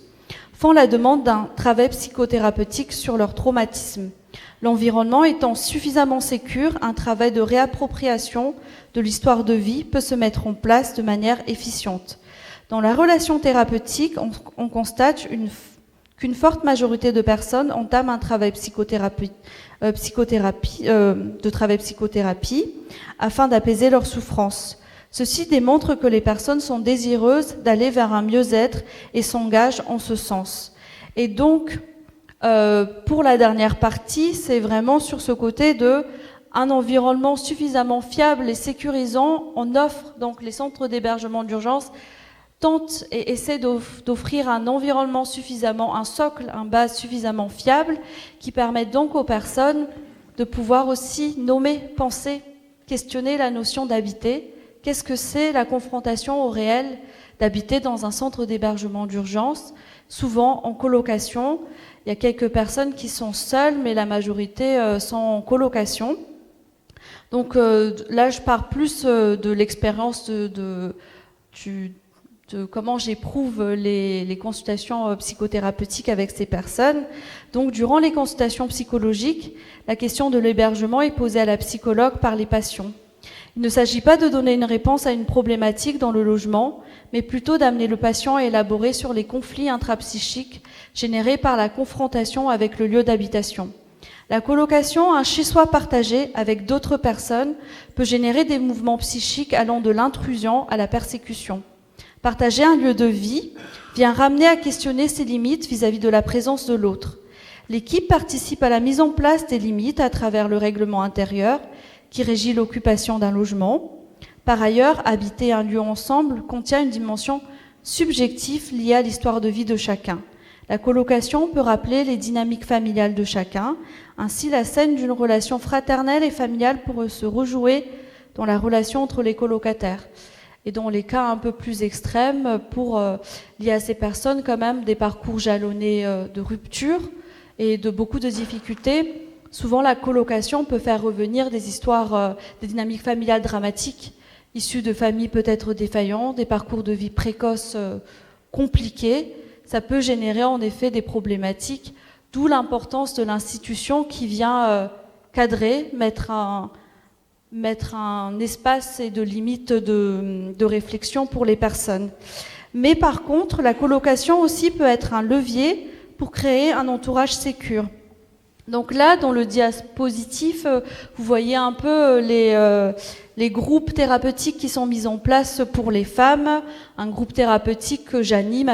font la demande d'un travail psychothérapeutique sur leur traumatisme. L'environnement étant suffisamment sécure, un travail de réappropriation de l'histoire de vie peut se mettre en place de manière efficiente. Dans la relation thérapeutique, on constate qu'une forte majorité de personnes entament un travail de travail psychothérapie afin d'apaiser leur souffrance. Ceci démontre que les personnes sont désireuses d'aller vers un mieux-être et s'engagent en ce sens. Et donc, pour la dernière partie, c'est vraiment sur ce côté de un environnement suffisamment fiable et sécurisant. On offre, donc les centres d'hébergement d'urgence tentent et essaient d'offrir un environnement suffisamment, un socle, un base suffisamment fiable qui permettent donc aux personnes de pouvoir aussi nommer, penser, questionner la notion d'habiter. Qu'est-ce que c'est la confrontation au réel d'habiter dans un centre d'hébergement d'urgence, souvent en colocation. Il y a quelques personnes qui sont seules, mais la majorité sont en colocation. Donc là, je pars plus de l'expérience de comment j'éprouve les consultations psychothérapeutiques avec ces personnes. Donc, durant les consultations psychologiques, la question de l'hébergement est posée à la psychologue par les patients. Il ne s'agit pas de donner une réponse à une problématique dans le logement, mais plutôt d'amener le patient à élaborer sur les conflits intrapsychiques générés par la confrontation avec le lieu d'habitation. La colocation, un chez-soi partagé avec d'autres personnes, peut générer des mouvements psychiques allant de l'intrusion à la persécution. Partager un lieu de vie vient ramener à questionner ses limites vis-à-vis de la présence de l'autre. L'équipe participe à la mise en place des limites à travers le règlement intérieur qui régit l'occupation d'un logement. Par ailleurs, habiter un lieu ensemble contient une dimension subjective liée à l'histoire de vie de chacun. La colocation peut rappeler les dynamiques familiales de chacun. Ainsi, la scène d'une relation fraternelle et familiale pourrait se rejouer dans la relation entre les colocataires. Et dans les cas un peu plus extrêmes, il y a ces personnes quand même des parcours jalonnés de rupture et de beaucoup de difficultés. Souvent, la colocation peut faire revenir des histoires, des dynamiques familiales dramatiques, issues de familles peut-être défaillantes, des parcours de vie précoces compliqués. Ça peut générer en effet des problématiques, d'où l'importance de l'institution qui vient cadrer, mettre un espace et de limites de réflexion pour les personnes. Mais par contre, la colocation aussi peut être un levier pour créer un entourage sécure. Donc là, dans le diapositif, vous voyez un peu les groupes thérapeutiques qui sont mis en place pour les femmes. Un groupe thérapeutique que j'anime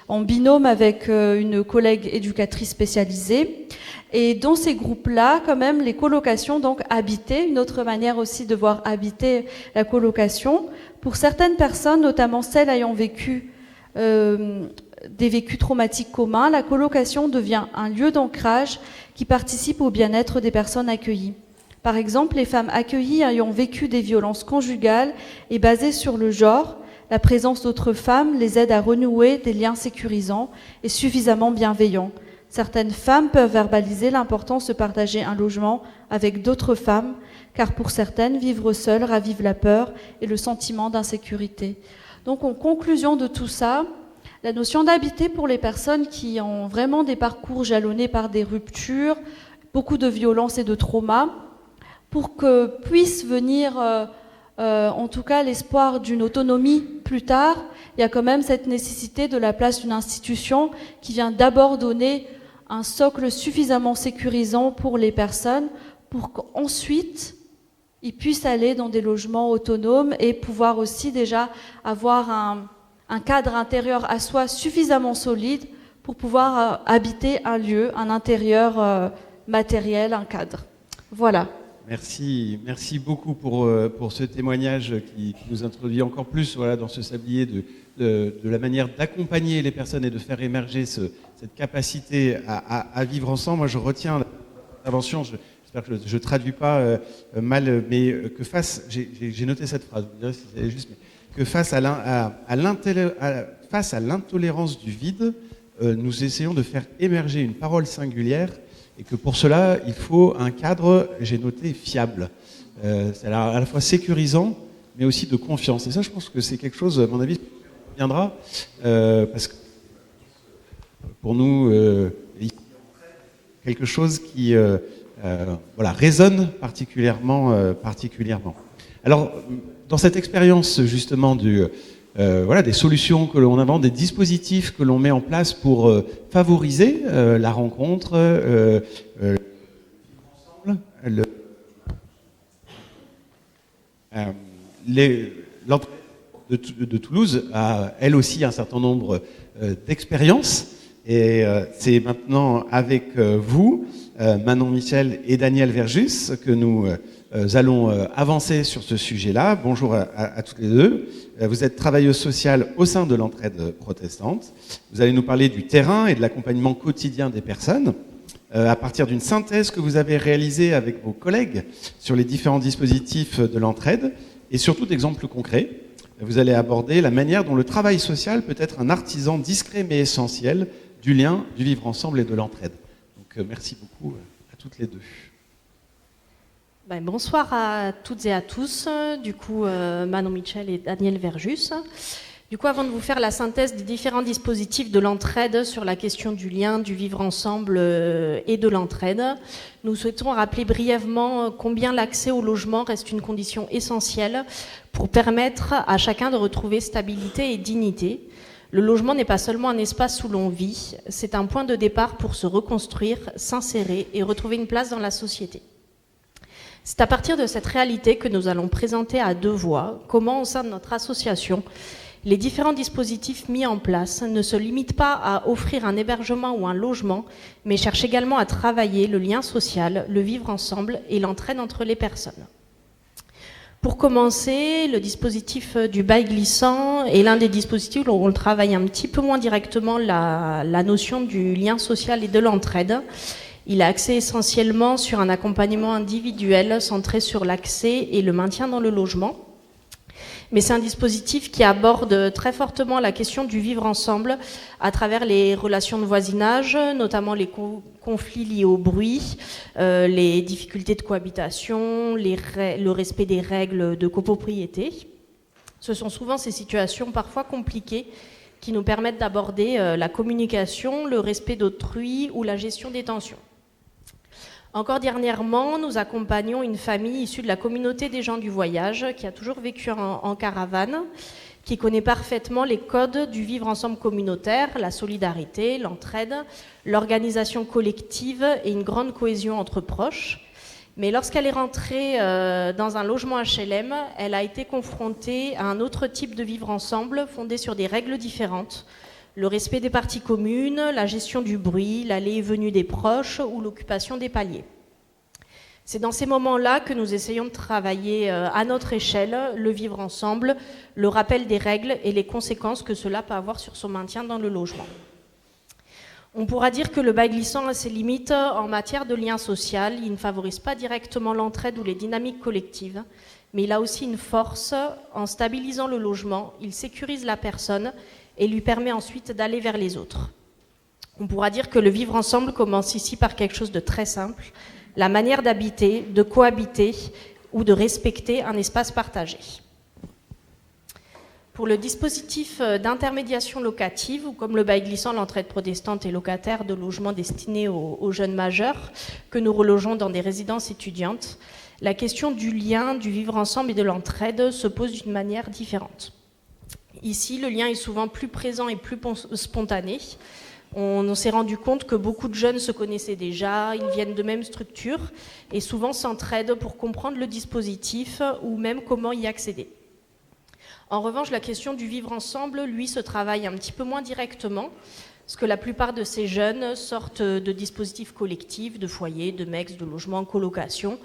en binôme avec une collègue éducatrice spécialisée. Et dans ces groupes-là, quand même, les colocations, donc habiter, une autre manière aussi de voir habiter la colocation. Pour certaines personnes, notamment celles ayant vécu des vécus traumatiques communs, la colocation devient un lieu d'ancrage qui participe au bien-être des personnes accueillies. Par exemple, les femmes accueillies ayant vécu des violences conjugales et basées sur le genre, la présence d'autres femmes les aide à renouer des liens sécurisants et suffisamment bienveillants. Certaines femmes peuvent verbaliser l'importance de partager un logement avec d'autres femmes, car pour certaines, vivre seule ravive la peur et le sentiment d'insécurité. Donc, en conclusion de tout ça, la notion d'habiter pour les personnes qui ont vraiment des parcours jalonnés par des ruptures, beaucoup de violences et de traumas, pour que puisse venir, en tout cas, l'espoir d'une autonomie plus tard, il y a quand même cette nécessité de la place d'une institution qui vient d'abord donner un socle suffisamment sécurisant pour les personnes, pour qu'ensuite ils puissent aller dans des logements autonomes et pouvoir aussi déjà avoir un cadre intérieur à soi suffisamment solide pour pouvoir habiter un lieu, un intérieur matériel, un cadre. Voilà. Merci beaucoup pour ce témoignage qui nous introduit encore plus dans ce sablier de la manière d'accompagner les personnes et de faire émerger cette capacité à vivre ensemble. Moi, je retiens l'intervention, j'espère que je ne traduis pas mal, mais que face, j'ai noté cette phrase, vous me direz si c'est juste, mais que face à l'intolérance du vide, nous essayons de faire émerger une parole singulière et que pour cela, il faut un cadre, j'ai noté, fiable. C'est à la fois sécurisant, mais aussi de confiance. Et ça, je pense que c'est quelque chose, à mon avis, qui viendra, parce que pour nous, quelque chose qui résonne particulièrement. Alors, dans cette expérience justement des solutions que l'on invente, des dispositifs que l'on met en place pour favoriser la rencontre, l'entreprise de Toulouse a elle aussi un certain nombre d'expériences et c'est maintenant avec vous, Manon Michel et Daniel Verjus, que nous allons avancer sur ce sujet-là. Bonjour à toutes les deux. Vous êtes travailleuse sociale au sein de l'Entraide protestante. Vous allez nous parler du terrain et de l'accompagnement quotidien des personnes à partir d'une synthèse que vous avez réalisée avec vos collègues sur les différents dispositifs de l'Entraide et surtout d'exemples concrets. Vous allez aborder la manière dont le travail social peut être un artisan discret mais essentiel du lien, du vivre ensemble et de l'entraide. Donc merci beaucoup à toutes les deux. Bonsoir à toutes et à tous. Du coup, Manon Michel et Daniel Verjus. Du coup, avant de vous faire la synthèse des différents dispositifs de l'entraide sur la question du lien, du vivre ensemble et de l'entraide, nous souhaitons rappeler brièvement combien l'accès au logement reste une condition essentielle pour permettre à chacun de retrouver stabilité et dignité. Le logement n'est pas seulement un espace où l'on vit, c'est un point de départ pour se reconstruire, s'insérer et retrouver une place dans la société. C'est à partir de cette réalité que nous allons présenter à deux voix comment, au sein de notre association, les différents dispositifs mis en place ne se limitent pas à offrir un hébergement ou un logement, mais cherchent également à travailler le lien social, le vivre ensemble et l'entraide entre les personnes. Pour commencer, le dispositif du bail glissant est l'un des dispositifs où on travaille un petit peu moins directement la notion du lien social et de l'entraide. Il est axé essentiellement sur un accompagnement individuel centré sur l'accès et le maintien dans le logement. Mais c'est un dispositif qui aborde très fortement la question du vivre ensemble à travers les relations de voisinage, notamment les conflits liés au bruit, les difficultés de cohabitation, le respect des règles de copropriété. Ce sont souvent ces situations parfois compliquées qui nous permettent d'aborder la communication, le respect d'autrui ou la gestion des tensions. Encore dernièrement, nous accompagnons une famille issue de la communauté des gens du voyage qui a toujours vécu en caravane qui connaît parfaitement les codes du vivre ensemble communautaire, la solidarité, l'entraide, l'organisation collective et une grande cohésion entre proches. Mais lorsqu'elle est rentrée dans un logement HLM, elle a été confrontée à un autre type de vivre ensemble fondé sur des règles différentes. Le respect des parties communes, la gestion du bruit, l'allée et venue des proches ou l'occupation des paliers. C'est dans ces moments-là que nous essayons de travailler à notre échelle le vivre ensemble, le rappel des règles et les conséquences que cela peut avoir sur son maintien dans le logement. On pourra dire que le bail glissant a ses limites en matière de lien social. Il ne favorise pas directement l'entraide ou les dynamiques collectives, mais il a aussi une force en stabilisant le logement. Il sécurise la personne et lui permet ensuite d'aller vers les autres. On pourra dire que le vivre ensemble commence ici par quelque chose de très simple, la manière d'habiter, de cohabiter ou de respecter un espace partagé. Pour le dispositif d'intermédiation locative, ou comme le bail glissant, l'entraide protestante et locataire de logements destinés aux jeunes majeurs que nous relogeons dans des résidences étudiantes, la question du lien, du vivre ensemble et de l'entraide se pose d'une manière différente. Ici, le lien est souvent plus présent et plus spontané. On s'est rendu compte que beaucoup de jeunes se connaissaient déjà, ils viennent de même structure et souvent s'entraident pour comprendre le dispositif ou même comment y accéder. En revanche, la question du vivre ensemble, lui, se travaille un petit peu moins directement, parce que la plupart de ces jeunes sortent de dispositifs collectifs, de foyers, de MEX, de logements en colocation.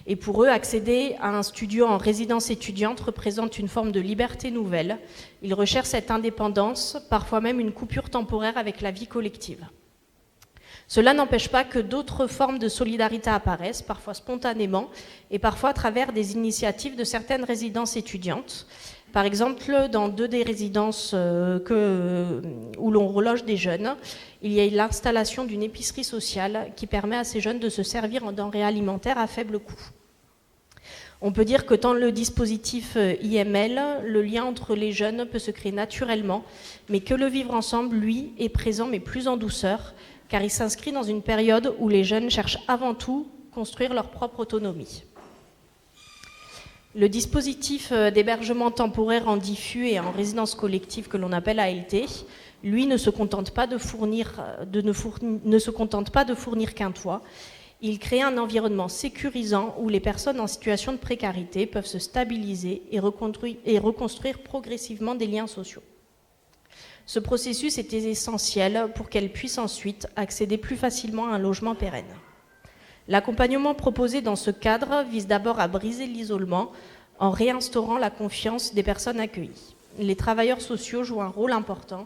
Et pour eux, accéder à un studio en résidence étudiante représente une forme de liberté nouvelle. Ils recherchent cette indépendance, parfois même une coupure temporaire avec la vie collective. Cela n'empêche pas que d'autres formes de solidarité apparaissent, parfois spontanément, et parfois à travers des initiatives de certaines résidences étudiantes. Par exemple, dans 2 des résidences où l'on reloge des jeunes, il y a l'installation d'une épicerie sociale qui permet à ces jeunes de se servir en denrées alimentaires à faible coût. On peut dire que dans le dispositif IML, le lien entre les jeunes peut se créer naturellement, mais que le vivre ensemble, lui, est présent mais plus en douceur, car il s'inscrit dans une période où les jeunes cherchent avant tout à construire leur propre autonomie. Le dispositif d'hébergement temporaire en diffus et en résidence collective que l'on appelle ALT, lui, ne se contente pas de fournir qu'un toit. Il crée un environnement sécurisant où les personnes en situation de précarité peuvent se stabiliser et reconstruire progressivement des liens sociaux. Ce processus était essentiel pour qu'elles puissent ensuite accéder plus facilement à un logement pérenne. L'accompagnement proposé dans ce cadre vise d'abord à briser l'isolement en réinstaurant la confiance des personnes accueillies. Les travailleurs sociaux jouent un rôle important.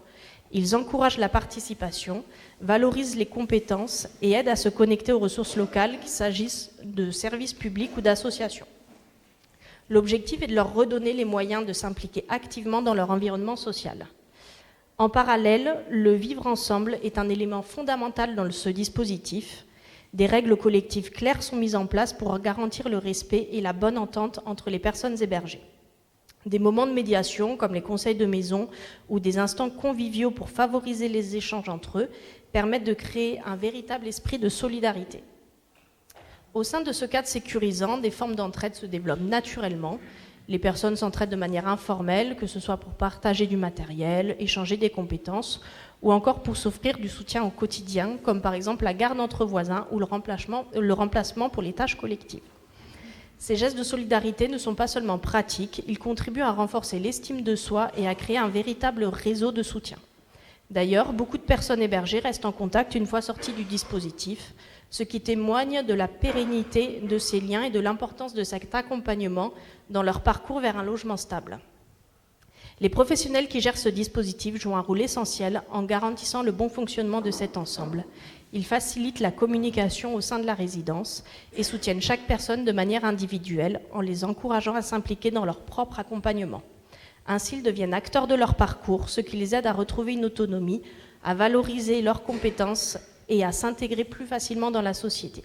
Ils encouragent la participation, valorisent les compétences et aident à se connecter aux ressources locales, qu'il s'agisse de services publics ou d'associations. L'objectif est de leur redonner les moyens de s'impliquer activement dans leur environnement social. En parallèle, le vivre ensemble est un élément fondamental dans ce dispositif. Des règles collectives claires sont mises en place pour garantir le respect et la bonne entente entre les personnes hébergées. Des moments de médiation, comme les conseils de maison ou des instants conviviaux pour favoriser les échanges entre eux, permettent de créer un véritable esprit de solidarité. Au sein de ce cadre sécurisant, des formes d'entraide se développent naturellement. Les personnes s'entraident de manière informelle, que ce soit pour partager du matériel, échanger des compétences, ou encore pour s'offrir du soutien au quotidien, comme par exemple la garde entre voisins ou le remplacement pour les tâches collectives. Ces gestes de solidarité ne sont pas seulement pratiques, ils contribuent à renforcer l'estime de soi et à créer un véritable réseau de soutien. D'ailleurs, beaucoup de personnes hébergées restent en contact une fois sorties du dispositif, ce qui témoigne de la pérennité de ces liens et de l'importance de cet accompagnement dans leur parcours vers un logement stable. Les professionnels qui gèrent ce dispositif jouent un rôle essentiel en garantissant le bon fonctionnement de cet ensemble. Ils facilitent la communication au sein de la résidence et soutiennent chaque personne de manière individuelle en les encourageant à s'impliquer dans leur propre accompagnement. Ainsi, ils deviennent acteurs de leur parcours, ce qui les aide à retrouver une autonomie, à valoriser leurs compétences et à s'intégrer plus facilement dans la société.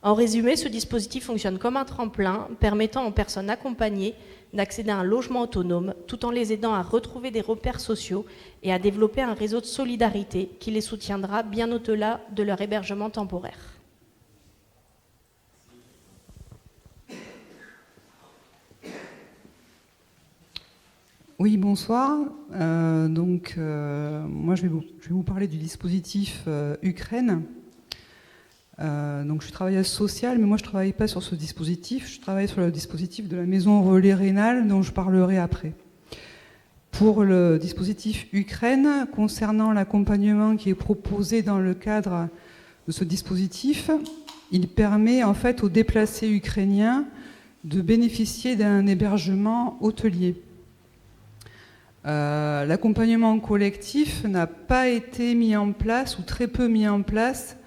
En résumé, ce dispositif fonctionne comme un tremplin permettant aux personnes accompagnées d'accéder à un logement autonome tout en les aidant à retrouver des repères sociaux et à développer un réseau de solidarité qui les soutiendra bien au-delà de leur hébergement temporaire. Oui, bonsoir. Moi, je vais vous parler du dispositif Ukraine. Je suis travailleuse sociale, mais moi, je ne travaille pas sur ce dispositif. Je travaille sur le dispositif de la maison relais rénale, dont je parlerai après. Pour le dispositif Ukraine, concernant l'accompagnement qui est proposé dans le cadre de ce dispositif, il permet en fait aux déplacés ukrainiens de bénéficier d'un hébergement hôtelier. L'accompagnement collectif n'a pas été mis en place, ou très peu mis en place,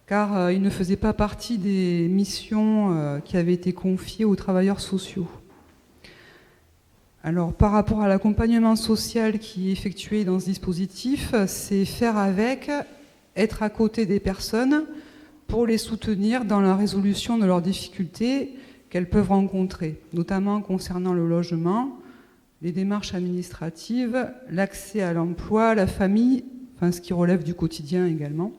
car il ne faisait pas partie des missions qui avaient été confiées aux travailleurs sociaux. Alors, par rapport à l'accompagnement social qui est effectué dans ce dispositif, c'est faire avec, être à côté des personnes pour les soutenir dans la résolution de leurs difficultés qu'elles peuvent rencontrer, notamment concernant le logement, les démarches administratives, l'accès à l'emploi, la famille, enfin ce qui relève du quotidien également.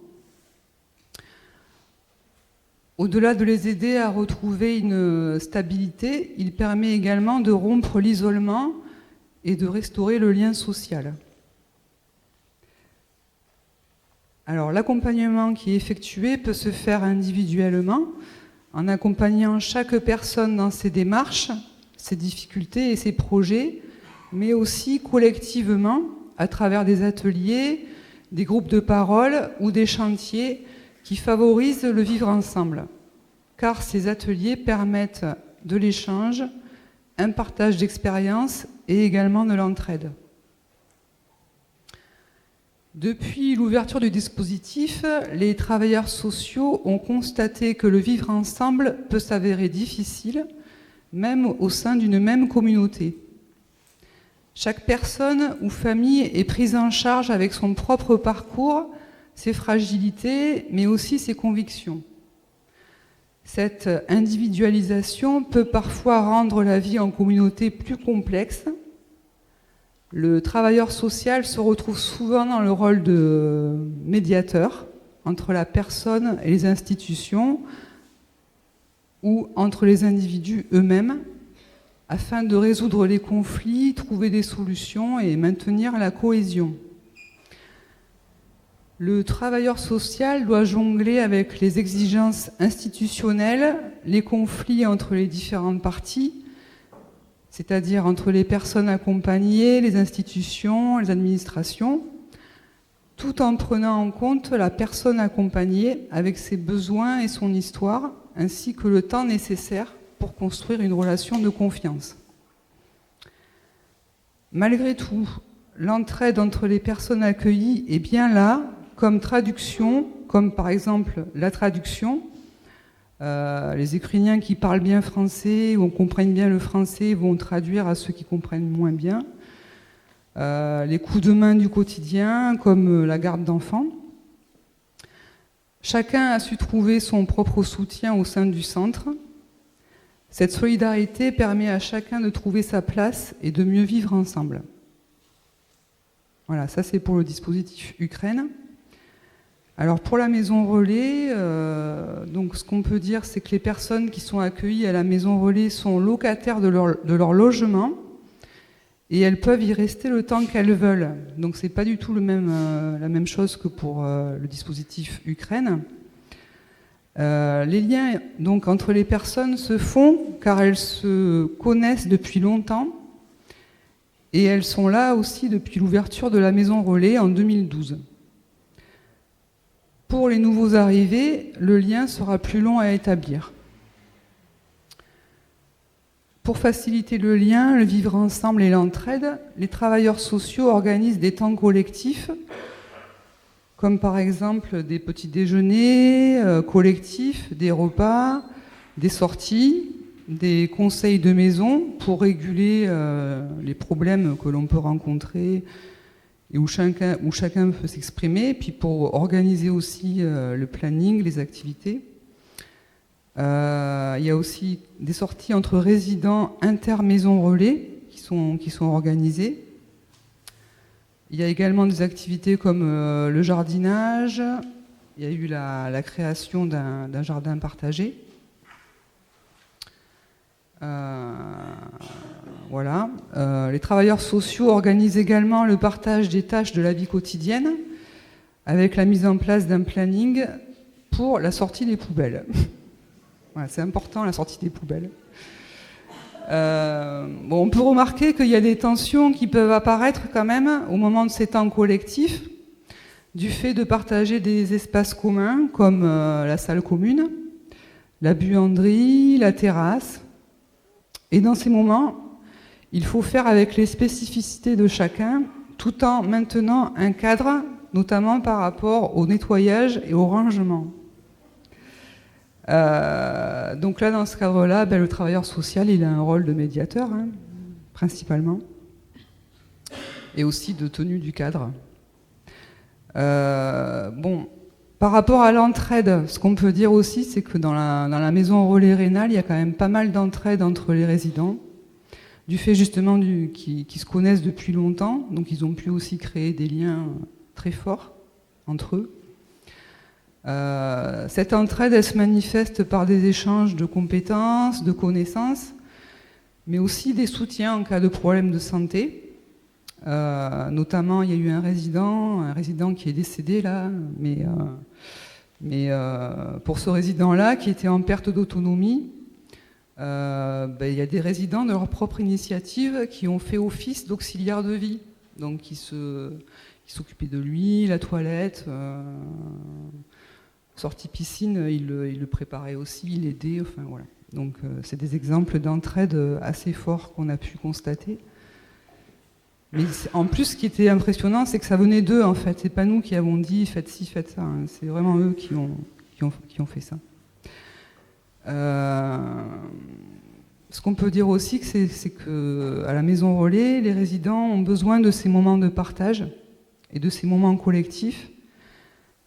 Au-delà de les aider à retrouver une stabilité, il permet également de rompre l'isolement et de restaurer le lien social. Alors, l'accompagnement qui est effectué peut se faire individuellement, en accompagnant chaque personne dans ses démarches, ses difficultés et ses projets, mais aussi collectivement, à travers des ateliers, des groupes de parole ou des chantiers qui favorisent le vivre ensemble, car ces ateliers permettent de l'échange, un partage d'expériences et également de l'entraide. Depuis l'ouverture du dispositif, les travailleurs sociaux ont constaté que le vivre ensemble peut s'avérer difficile, même au sein d'une même communauté. Chaque personne ou famille est prise en charge avec son propre parcours, ses fragilités, mais aussi ses convictions. Cette individualisation peut parfois rendre la vie en communauté plus complexe. Le travailleur social se retrouve souvent dans le rôle de médiateur entre la personne et les institutions ou entre les individus eux-mêmes afin de résoudre les conflits, trouver des solutions et maintenir la cohésion. Le travailleur social doit jongler avec les exigences institutionnelles, les conflits entre les différentes parties, c'est-à-dire entre les personnes accompagnées, les institutions, les administrations, tout en prenant en compte la personne accompagnée avec ses besoins et son histoire, ainsi que le temps nécessaire pour construire une relation de confiance. Malgré tout, l'entraide entre les personnes accueillies est bien là, comme traduction, comme par exemple la traduction. Les Ukrainiens qui parlent bien français ou comprennent bien le français vont traduire à ceux qui comprennent moins bien. Les coups de main du quotidien, comme la garde d'enfants. Chacun a su trouver son propre soutien au sein du centre. Cette solidarité permet à chacun de trouver sa place et de mieux vivre ensemble. Voilà, ça c'est pour le dispositif Ukraine. Alors pour la maison relais, donc ce qu'on peut dire, c'est que les personnes qui sont accueillies à la maison relais sont locataires de leur logement et elles peuvent y rester le temps qu'elles veulent. Donc c'est pas du tout la même chose que pour le dispositif Ukraine. Les liens donc entre les personnes se font car elles se connaissent depuis longtemps et elles sont là aussi depuis l'ouverture de la maison relais en 2012. Pour les nouveaux arrivés, le lien sera plus long à établir. Pour faciliter le lien, le vivre ensemble et l'entraide, les travailleurs sociaux organisent des temps collectifs, comme par exemple des petits déjeuners collectifs, des repas, des sorties, des conseils de maison pour réguler les problèmes que l'on peut rencontrer et où chacun peut s'exprimer, puis pour organiser aussi le planning, les activités. Il y a aussi des sorties entre résidents inter-maisons relais qui sont organisées. Il y a également des activités comme le jardinage. Il y a eu la création d'un jardin partagé. Voilà. Les travailleurs sociaux organisent également le partage des tâches de la vie quotidienne avec la mise en place d'un planning pour la sortie des poubelles. Voilà, c'est important, la sortie des poubelles. On peut remarquer qu'il y a des tensions qui peuvent apparaître quand même au moment de ces temps collectifs, du fait de partager des espaces communs comme la salle commune, la buanderie, la terrasse. Et dans ces moments, il faut faire avec les spécificités de chacun, tout en maintenant un cadre, notamment par rapport au nettoyage et au rangement. Donc là, dans ce cadre-là, le travailleur social, il a un rôle de médiateur, principalement, et aussi de tenue du cadre. Par rapport à l'entraide, ce qu'on peut dire aussi, c'est que dans la maison relais rénale, il y a quand même pas mal d'entraide entre les résidents, du fait justement qu'ils se connaissent depuis longtemps, donc ils ont pu aussi créer des liens très forts entre eux. Cette entraide, elle se manifeste par des échanges de compétences, de connaissances, mais aussi des soutiens en cas de problème de santé. Notamment, il y a eu un résident qui est décédé là, mais pour ce résident-là, qui était en perte d'autonomie, il y a des résidents de leur propre initiative qui ont fait office d'auxiliaire de vie, donc qui s'occupaient de lui, la toilette. Sortie piscine, il le préparait aussi, il l'aidait, enfin voilà. Donc c'est des exemples d'entraide assez forts qu'on a pu constater. Mais en plus, ce qui était impressionnant, c'est que ça venait d'eux en fait. C'est pas nous qui avons dit faites ci, faites ça. C'est vraiment eux qui ont fait ça. Ce qu'on peut dire aussi, c'est que à la maison relais, les résidents ont besoin de ces moments de partage et de ces moments collectifs,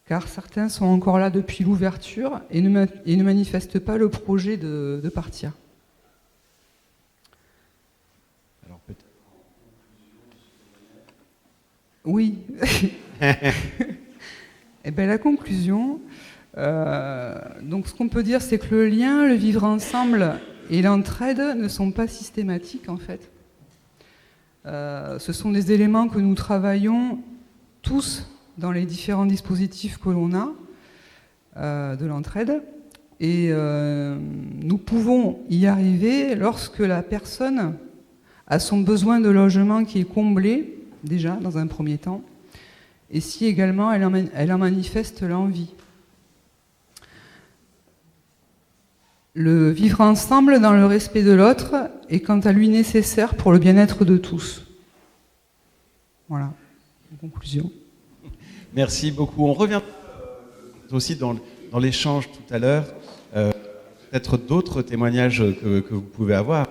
car certains sont encore là depuis l'ouverture et ne manifestent pas le projet de partir. Alors peut-être. Oui. Et la conclusion, donc ce qu'on peut dire, c'est que le lien, le vivre ensemble et l'entraide ne sont pas systématiques en fait. Ce sont des éléments que nous travaillons tous dans les différents dispositifs que l'on a de l'entraide. Et nous pouvons y arriver lorsque la personne a son besoin de logement qui est comblé, déjà, dans un premier temps, et si également elle en manifeste l'envie. Le vivre ensemble dans le respect de l'autre est quant à lui nécessaire pour le bien-être de tous. Voilà, en conclusion. Merci beaucoup. On revient aussi dans l'échange tout à l'heure. Peut-être d'autres témoignages que vous pouvez avoir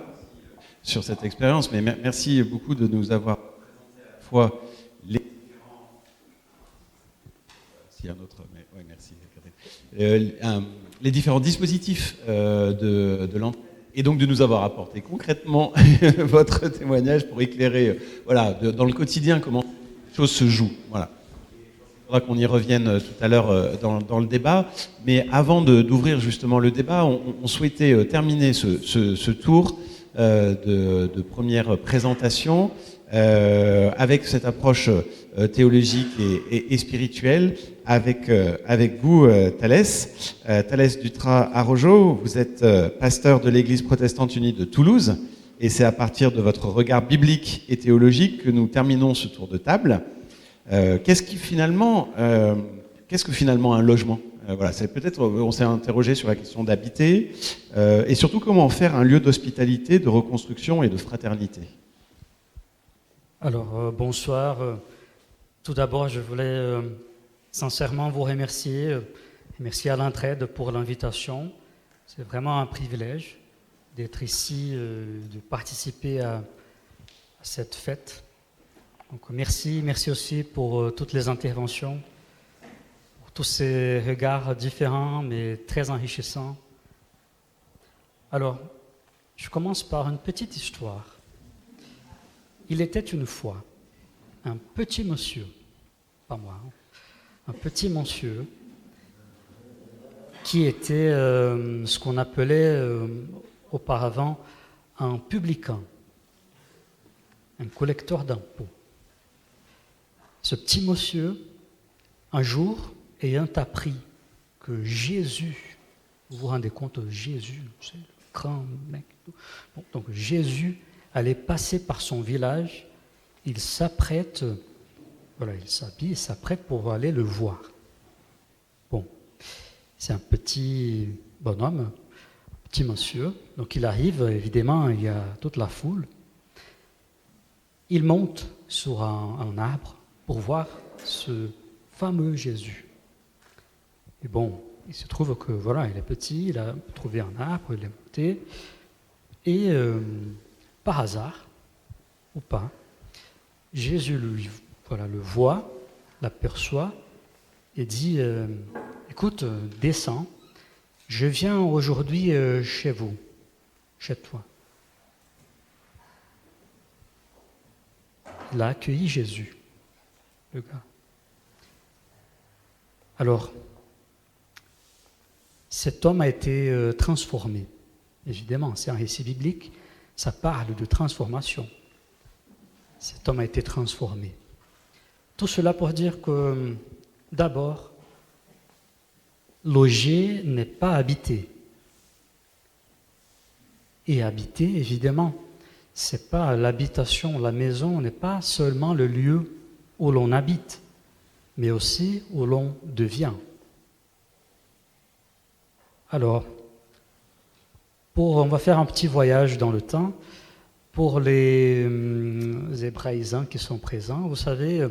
sur cette expérience, mais merci beaucoup de nous avoir présenté à la fois les différents... S'il y a un autre, mais oui, merci. Les différents dispositifs de l'entraide, et donc de nous avoir apporté concrètement votre témoignage pour éclairer, dans le quotidien comment les choses se jouent. Voilà. Il faudra qu'on y revienne tout à l'heure dans le débat. Mais avant d'ouvrir justement le débat, on souhaitait terminer ce tour de première présentation avec cette approche théologique et spirituelle avec vous, Thalès Dutras-Arrojo. Vous êtes pasteur de l'Église protestante unie de Toulouse, et c'est à partir de votre regard biblique et théologique que nous terminons ce tour de table. Qu'est-ce que finalement un logement ? C'est peut-être, on s'est interrogé sur la question d'habiter, et surtout comment en faire un lieu d'hospitalité, de reconstruction et de fraternité. Alors, bonsoir. Tout d'abord, je voulais sincèrement vous remercier. Merci à l'entraide pour l'invitation. C'est vraiment un privilège d'être ici, de participer à cette fête. Donc, merci aussi pour toutes les interventions, pour tous ces regards différents mais très enrichissants. Alors, je commence par une petite histoire. Il était une fois un petit monsieur, pas moi, un petit monsieur qui était ce qu'on appelait auparavant un publicain. un collecteur d'impôts. Ce petit monsieur, un jour, ayant appris que Jésus, vous vous rendez compte, Jésus, c'est le grand mec, bon, donc Jésus allait passer par son village, il s'apprête, voilà, il s'habille, il s'apprête pour aller le voir. Bon, c'est un petit bonhomme, petit monsieur, donc il arrive, évidemment, il y a toute la foule. Il monte sur un arbre pour voir ce fameux Jésus. Et bon, il se trouve que voilà, il est petit, il a trouvé un arbre, il est monté, et par hasard, ou pas, Jésus le voit, l'aperçoit, et dit écoute, descends, je viens aujourd'hui chez vous, chez toi. Il a accueilli Jésus, le gars. Alors, cet homme a été transformé. Évidemment, c'est un récit biblique, ça parle de transformation. Cet homme a été transformé. Tout cela pour dire que, d'abord, loger n'est pas habiter. Et habiter, évidemment, c'est pas l'habitation, la maison n'est pas seulement le lieu où l'on habite, mais aussi où l'on devient. Alors, on va faire un petit voyage dans le temps. Pour les hébraïsants qui sont présents, vous savez,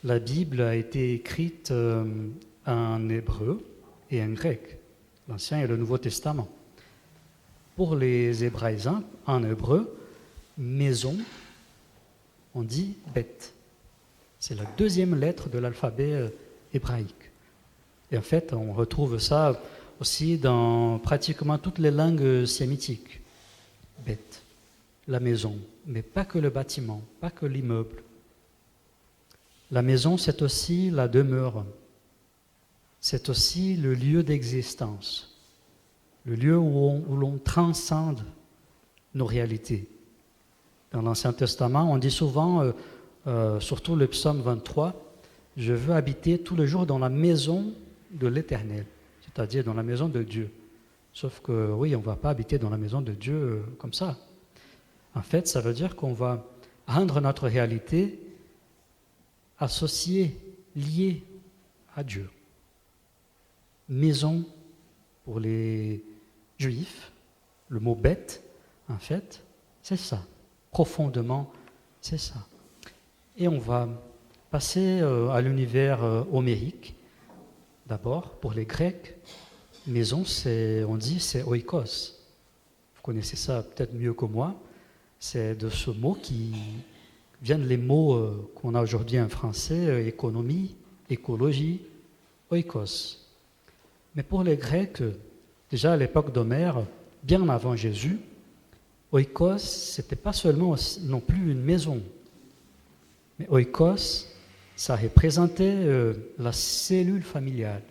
la Bible a été écrite en hébreu et en grec, l'Ancien et le Nouveau Testament. Pour les hébraïsants, en hébreu, maison, on dit bête. C'est la deuxième lettre de l'alphabet hébraïque. Et en fait, on retrouve ça aussi dans pratiquement toutes les langues sémitiques. Bête, la maison, mais pas que le bâtiment, pas que l'immeuble. La maison, c'est aussi la demeure. C'est aussi le lieu d'existence, le lieu où l'on transcende nos réalités. Dans l'Ancien Testament, on dit souvent, surtout le psaume 23, « Je veux habiter tous les jours dans la maison de l'Éternel », c'est-à-dire dans la maison de Dieu. Sauf que, oui, on ne va pas habiter dans la maison de Dieu comme ça. En fait, ça veut dire qu'on va rendre notre réalité associée, liée à Dieu. Maison, pour les Juifs, le mot bête, en fait, c'est ça. Profondément, c'est ça. Et on va passer à l'univers homérique. D'abord, pour les Grecs, maison, on dit c'est oikos. Vous connaissez ça peut-être mieux que moi. C'est de ce mot qui viennent les mots qu'on a aujourd'hui en français, économie, écologie, oikos. Mais pour les Grecs, déjà à l'époque d'Homère, bien avant Jésus, oikos, ce n'était pas seulement non plus une maison. Mais oikos, ça représentait la cellule familiale,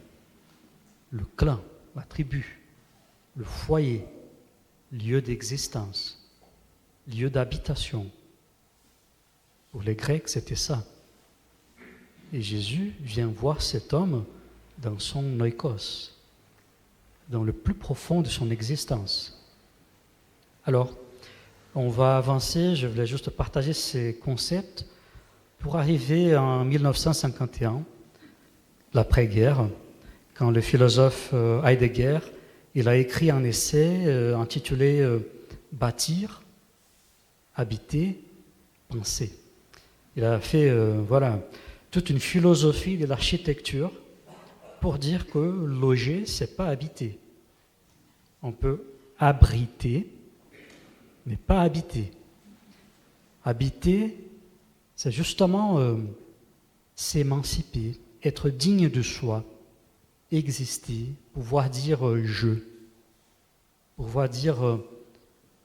le clan, la tribu, le foyer, lieu d'existence, lieu d'habitation. Pour les Grecs, c'était ça. Et Jésus vient voir cet homme dans son oikos, dans le plus profond de son existence. Alors, on va avancer, je voulais juste partager ces concepts pour arriver en 1951, l'après-guerre, quand le philosophe Heidegger, il a écrit un essai intitulé « Bâtir, habiter, penser ». Il a fait toute une philosophie de l'architecture pour dire que loger, c'est pas habiter. On peut abriter, mais pas habiter. Habiter, c'est justement s'émanciper, être digne de soi, exister, pouvoir dire je, pouvoir dire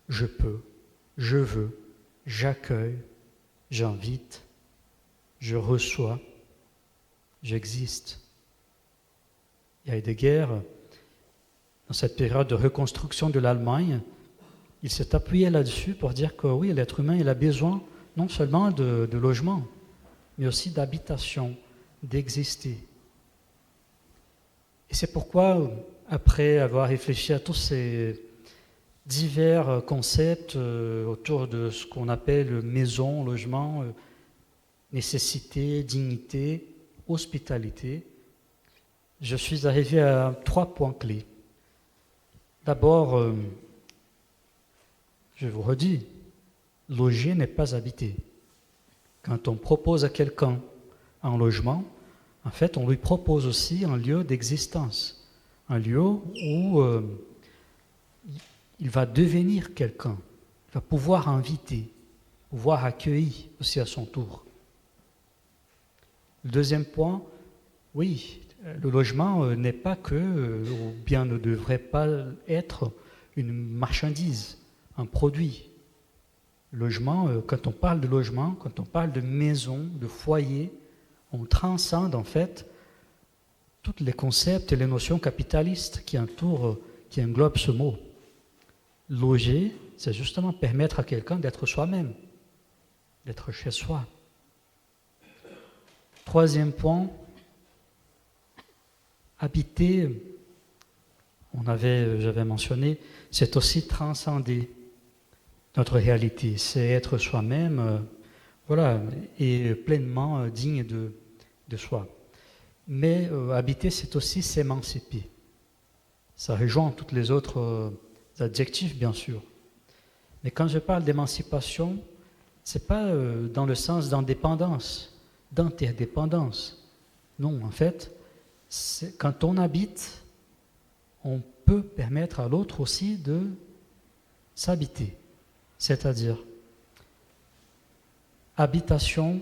je peux, je veux, j'accueille, j'invite, je reçois, j'existe. Et Heidegger, dans cette période de reconstruction de l'Allemagne, il s'est appuyé là-dessus pour dire que oui, l'être humain, il a besoin non seulement de logement, mais aussi d'habitation, d'exister. Et c'est pourquoi, après avoir réfléchi à tous ces divers concepts autour de ce qu'on appelle maison, logement, nécessité, dignité, hospitalité, je suis arrivé à 3 points clés. D'abord, je vous redis, loger n'est pas habiter. Quand on propose à quelqu'un un logement, en fait, on lui propose aussi un lieu d'existence, un lieu où il va devenir quelqu'un, il va pouvoir inviter, pouvoir accueillir aussi à son tour. Le deuxième point, oui, le logement n'est pas que, ou bien ne devrait pas être une marchandise, un produit. Logement, quand on parle de logement, quand on parle de maison, de foyer, on transcende en fait tous les concepts et les notions capitalistes qui englobent ce mot. Loger, c'est justement permettre à quelqu'un d'être soi-même, d'être chez soi. Troisième point, habiter, j'avais mentionné, c'est aussi transcender notre réalité, c'est être soi-même, et pleinement digne de soi. Mais habiter, c'est aussi s'émanciper. Ça rejoint tous les autres adjectifs, bien sûr. Mais quand je parle d'émancipation, c'est pas dans le sens d'indépendance, d'interdépendance. Non, en fait, quand on habite, on peut permettre à l'autre aussi de s'habiter. C'est-à-dire, habitation,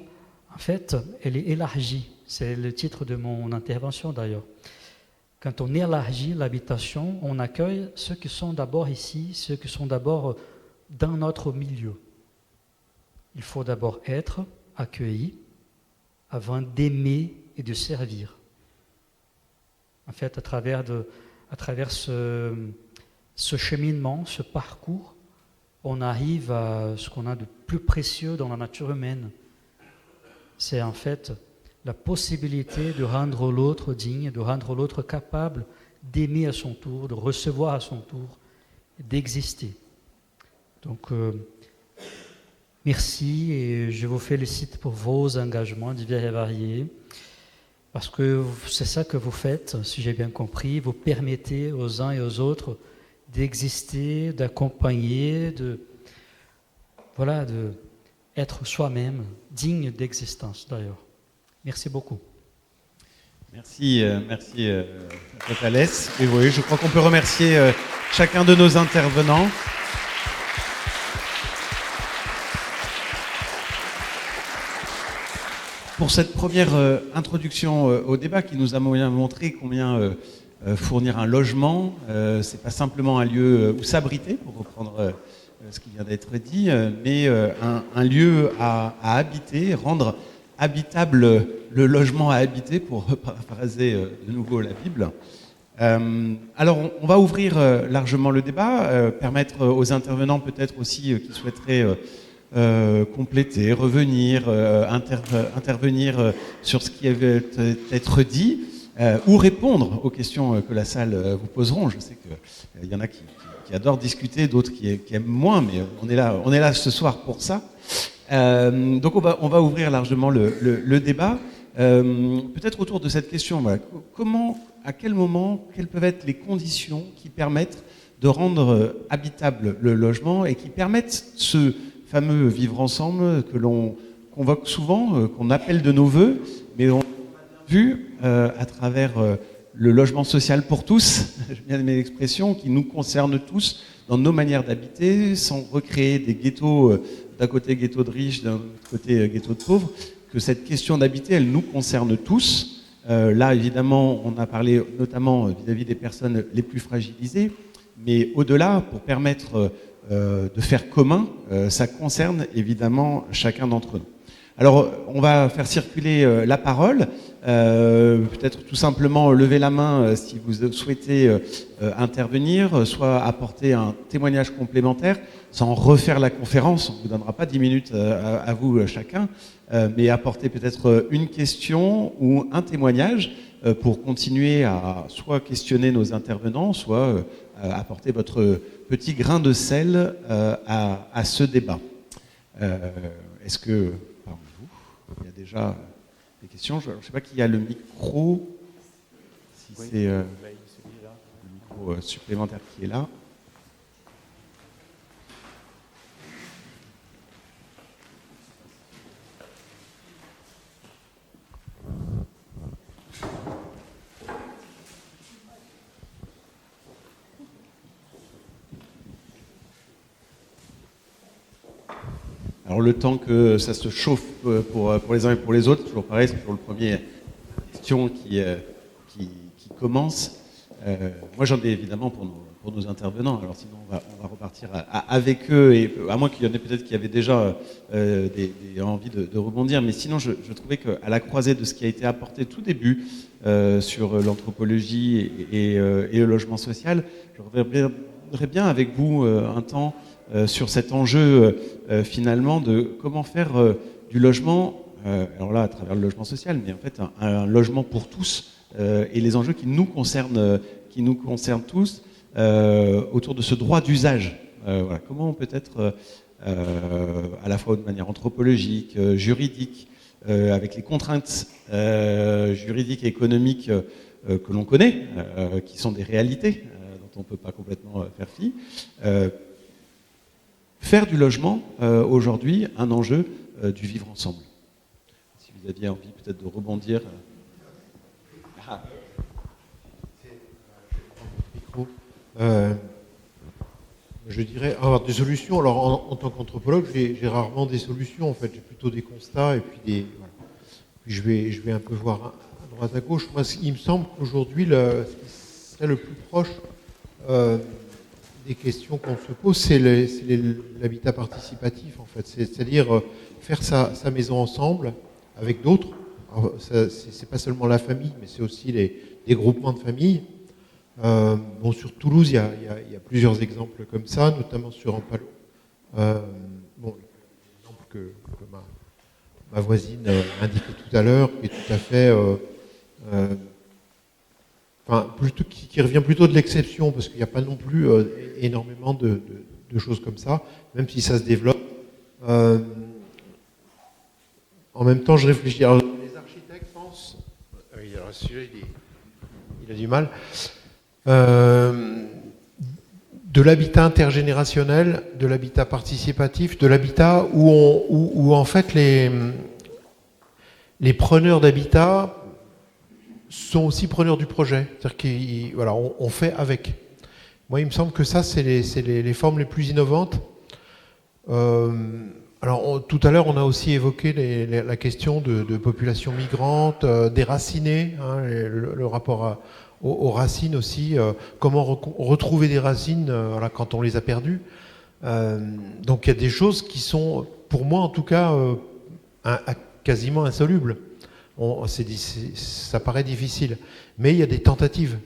en fait, elle est élargie. C'est le titre de mon intervention d'ailleurs. Quand on élargit l'habitation, on accueille ceux qui sont d'abord ici, ceux qui sont d'abord dans notre milieu. Il faut d'abord être accueilli avant d'aimer et de servir. En fait, à travers ce cheminement, ce parcours, on arrive à ce qu'on a de plus précieux dans la nature humaine. C'est en fait la possibilité de rendre l'autre digne, de rendre l'autre capable d'aimer à son tour, de recevoir à son tour, d'exister. Donc, merci et je vous félicite pour vos engagements divers et variés, parce que c'est ça que vous faites, si j'ai bien compris, vous permettez aux uns et aux autres d'exister, d'accompagner, être soi-même, digne d'existence d'ailleurs. Merci beaucoup. Merci Thalès. Et oui, je crois qu'on peut remercier chacun de nos intervenants. Pour cette première introduction au débat qui nous a montré combien fournir un logement, c'est pas simplement un lieu où s'abriter, pour reprendre ce qui vient d'être dit, mais un lieu à habiter, rendre habitable le logement à habiter, pour paraphraser de nouveau la Bible. Alors, on va ouvrir largement le débat, permettre aux intervenants peut-être aussi qui souhaiteraient compléter, revenir, intervenir sur ce qui avait être dit, ou répondre aux questions que la salle vous poseront. Je sais qu'il y en a qui adorent discuter, d'autres qui aiment moins, mais on est là ce soir pour ça. Donc on va ouvrir largement le débat. Peut-être autour de cette question, voilà, à quel moment, quelles peuvent être les conditions qui permettent de rendre habitable le logement et qui permettent ce fameux vivre ensemble que l'on convoque souvent, qu'on appelle de nos voeux, mais on a vu à travers le logement social pour tous, j'ai bien aimé l'expression, qui nous concerne tous dans nos manières d'habiter, sans recréer des ghettos, d'un côté ghetto de riches, d'un côté ghetto de pauvres, que cette question d'habiter, elle nous concerne tous. Là, évidemment, on a parlé notamment vis-à-vis des personnes les plus fragilisées, mais au-delà, pour permettre de faire commun, ça concerne évidemment chacun d'entre nous. Alors, on va faire circuler la parole. Peut-être tout simplement lever la main si vous souhaitez intervenir, soit apporter un témoignage complémentaire, sans refaire la conférence. On ne vous donnera pas 10 minutes à vous chacun, mais apporter peut-être une question ou un témoignage pour continuer à soit questionner nos intervenants, soit apporter votre petit grain de sel à ce débat. Est-ce que, parmi vous, il y a déjà des questions? Je ne sais pas qui a le micro, si c'est le micro supplémentaire qui est là. Alors le temps que ça se chauffe pour les uns et pour les autres, toujours pareil, c'est toujours le premier question qui commence. Moi j'en ai évidemment pour nos intervenants, alors sinon on va repartir avec eux, et à moins qu'il y en ait peut-être qui avaient déjà des envies de rebondir, mais sinon je trouvais qu'à la croisée de ce qui a été apporté tout début sur l'anthropologie et le logement social, je reviendrais bien avec vous un temps sur cet enjeu finalement de comment faire du logement, alors là à travers le logement social, mais en fait un logement pour tous, et les enjeux qui nous concernent tous autour de ce droit d'usage. Voilà. Comment peut-être à la fois de manière anthropologique, juridique, avec les contraintes juridiques et économiques que l'on connaît, qui sont des réalités dont on ne peut pas complètement faire fi, faire du logement aujourd'hui un enjeu du vivre ensemble. Si vous aviez envie peut-être de rebondir. Je dirais avoir des solutions. Alors en tant qu'anthropologue, j'ai rarement des solutions. En fait, j'ai plutôt des constats et puis voilà. Puis je vais un peu voir à droite à gauche. Moi, il me semble qu'aujourd'hui, ce qui serait le plus proche des questions qu'on se pose, c'est l'habitat participatif, en fait. C'est-à-dire faire sa maison ensemble avec d'autres. C'est pas seulement la famille, mais c'est aussi des groupements de familles. Bon, sur Toulouse, il y a plusieurs exemples comme ça, notamment sur Ampalo. Bon, l'exemple que ma voisine indiquait tout à l'heure, qui est tout à fait... plutôt, qui revient plutôt de l'exception, parce qu'il n'y a pas non plus énormément de choses comme ça, même si ça se développe. En même temps, je réfléchis. Alors, les architectes pensent... alors, celui-là, il a du mal. De l'habitat intergénérationnel, de l'habitat participatif, de l'habitat où en fait les preneurs d'habitat sont aussi preneurs du projet. C'est-à-dire voilà, on fait avec. Moi, il me semble que ça, c'est les formes les plus innovantes. Alors, tout à l'heure, on a aussi évoqué la question de population migrante, déracinée, hein, le rapport aux racines aussi, comment retrouver des racines voilà, quand on les a perdues. Donc il y a des choses qui sont, pour moi en tout cas, quasiment insolubles. Ça paraît difficile, mais il y a des tentatives.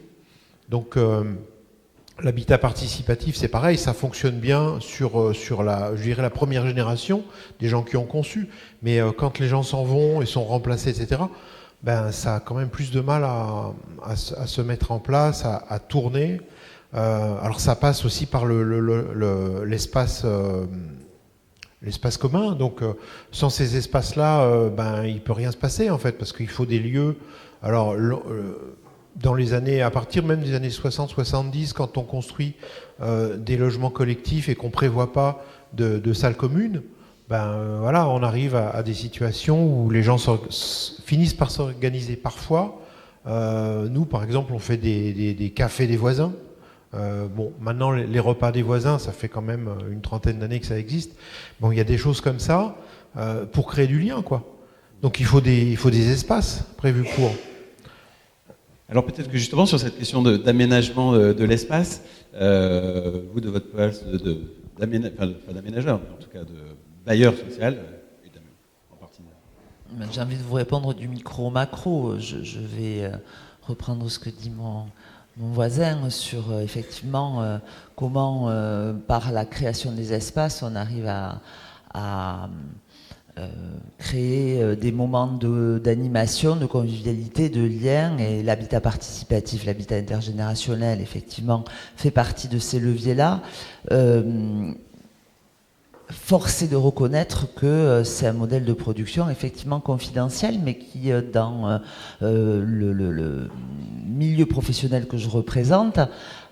Donc l'habitat participatif, c'est pareil, ça fonctionne bien sur je dirais la première génération des gens qui ont conçu, mais quand les gens s'en vont et sont remplacés, etc., ben, ça a quand même plus de mal à se mettre en place, à tourner. Alors ça passe aussi par l'espace commun. Donc sans ces espaces-là, ben, il ne peut rien se passer en fait, parce qu'il faut des lieux. Alors dans les années, à partir même des années 60-70, quand on construit des logements collectifs et qu'on ne prévoit pas de salles communes, ben voilà, on arrive à des situations où les gens finissent par s'organiser parfois. Nous, par exemple, on fait des cafés des voisins. Bon, maintenant, les repas des voisins, ça fait quand même une trentaine d'années que ça existe. Bon, il y a des choses comme ça pour créer du lien, quoi. Donc il faut des espaces prévus pour. Alors peut-être que justement sur cette question d'aménagement de l'espace, vous de votre place pas d'aménageur, mais en tout cas de bailleur social, en partie J'ai envie de vous répondre du micro au macro. Je vais reprendre ce que dit mon voisin sur effectivement comment par la création des espaces on arrive à créer des moments d'animation, de convivialité, de lien, et l'habitat participatif, l'habitat intergénérationnel effectivement fait partie de ces leviers-là. Force est de reconnaître que c'est un modèle de production effectivement confidentiel, mais qui, dans le milieu professionnel que je représente,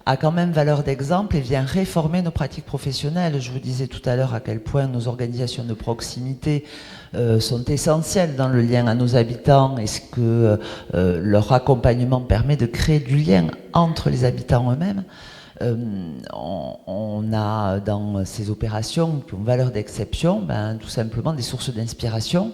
a quand même valeur d'exemple et vient réformer nos pratiques professionnelles. Je vous disais tout à l'heure à quel point nos organisations de proximité sont essentielles dans le lien à nos habitants, et ce que leur accompagnement permet de créer du lien entre les habitants eux-mêmes. On a dans ces opérations qui ont valeur d'exception, tout simplement des sources d'inspiration,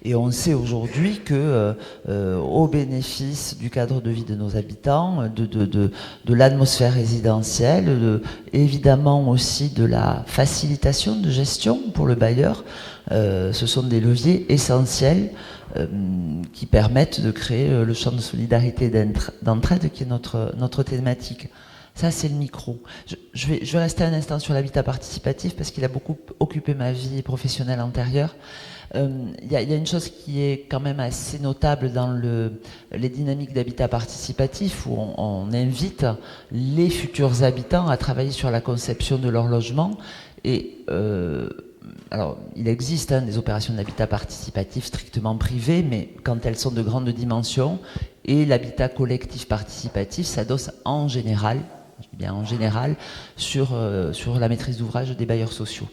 et on sait aujourd'hui que au bénéfice du cadre de vie de nos habitants, de l'atmosphère résidentielle, évidemment aussi de la facilitation de gestion pour le bailleur, ce sont des leviers essentiels qui permettent de créer le champ de solidarité et d'entraide qui est notre thématique. Ça, c'est le micro. Je vais rester un instant sur l'habitat participatif parce qu'il a beaucoup occupé ma vie professionnelle antérieure. Il y a une chose qui est quand même assez notable dans les dynamiques d'habitat participatif, où on invite les futurs habitants à travailler sur la conception de leur logement. Et alors, il existe des opérations d'habitat participatif strictement privées, mais quand elles sont de grande dimension, et l'habitat collectif participatif s'adosse en général, je dis bien en général, sur la maîtrise d'ouvrage des bailleurs sociaux.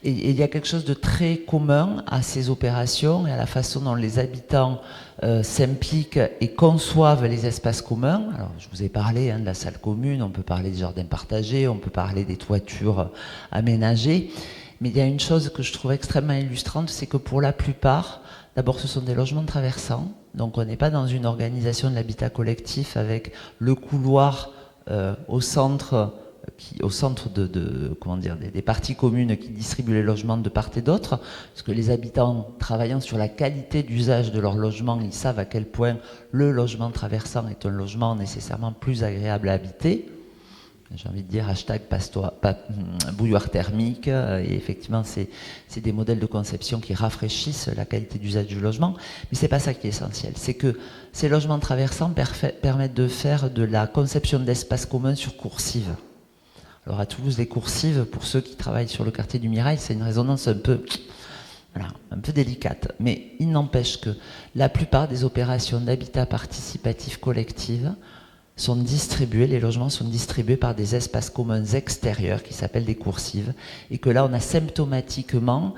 Et il y a quelque chose de très commun à ces opérations et à la façon dont les habitants s'impliquent et conçoivent les espaces communs. Alors, je vous ai parlé de la salle commune, on peut parler des jardins partagés, on peut parler des toitures aménagées, mais il y a une chose que je trouve extrêmement illustrante, c'est que pour la plupart, d'abord ce sont des logements traversants, donc on n'est pas dans une organisation de l'habitat collectif avec le couloir au centre des parties communes qui distribuent les logements de part et d'autre, parce que les habitants travaillant sur la qualité d'usage de leur logement, ils savent à quel point le logement traversant est un logement nécessairement plus agréable à habiter. J'ai envie de dire bouilloire thermique, et effectivement c'est des modèles de conception qui rafraîchissent la qualité d'usage du logement, mais c'est pas ça qui est essentiel. C'est que ces logements traversants permettent de faire de la conception d'espaces communs sur coursive. Alors à Toulouse, les coursives, pour ceux qui travaillent sur le quartier du Mirail, c'est une résonance un peu délicate, mais il n'empêche que la plupart des opérations d'habitat participatif collectif sont distribués, les logements sont distribués par des espaces communs extérieurs qui s'appellent des coursives, et que là on a symptomatiquement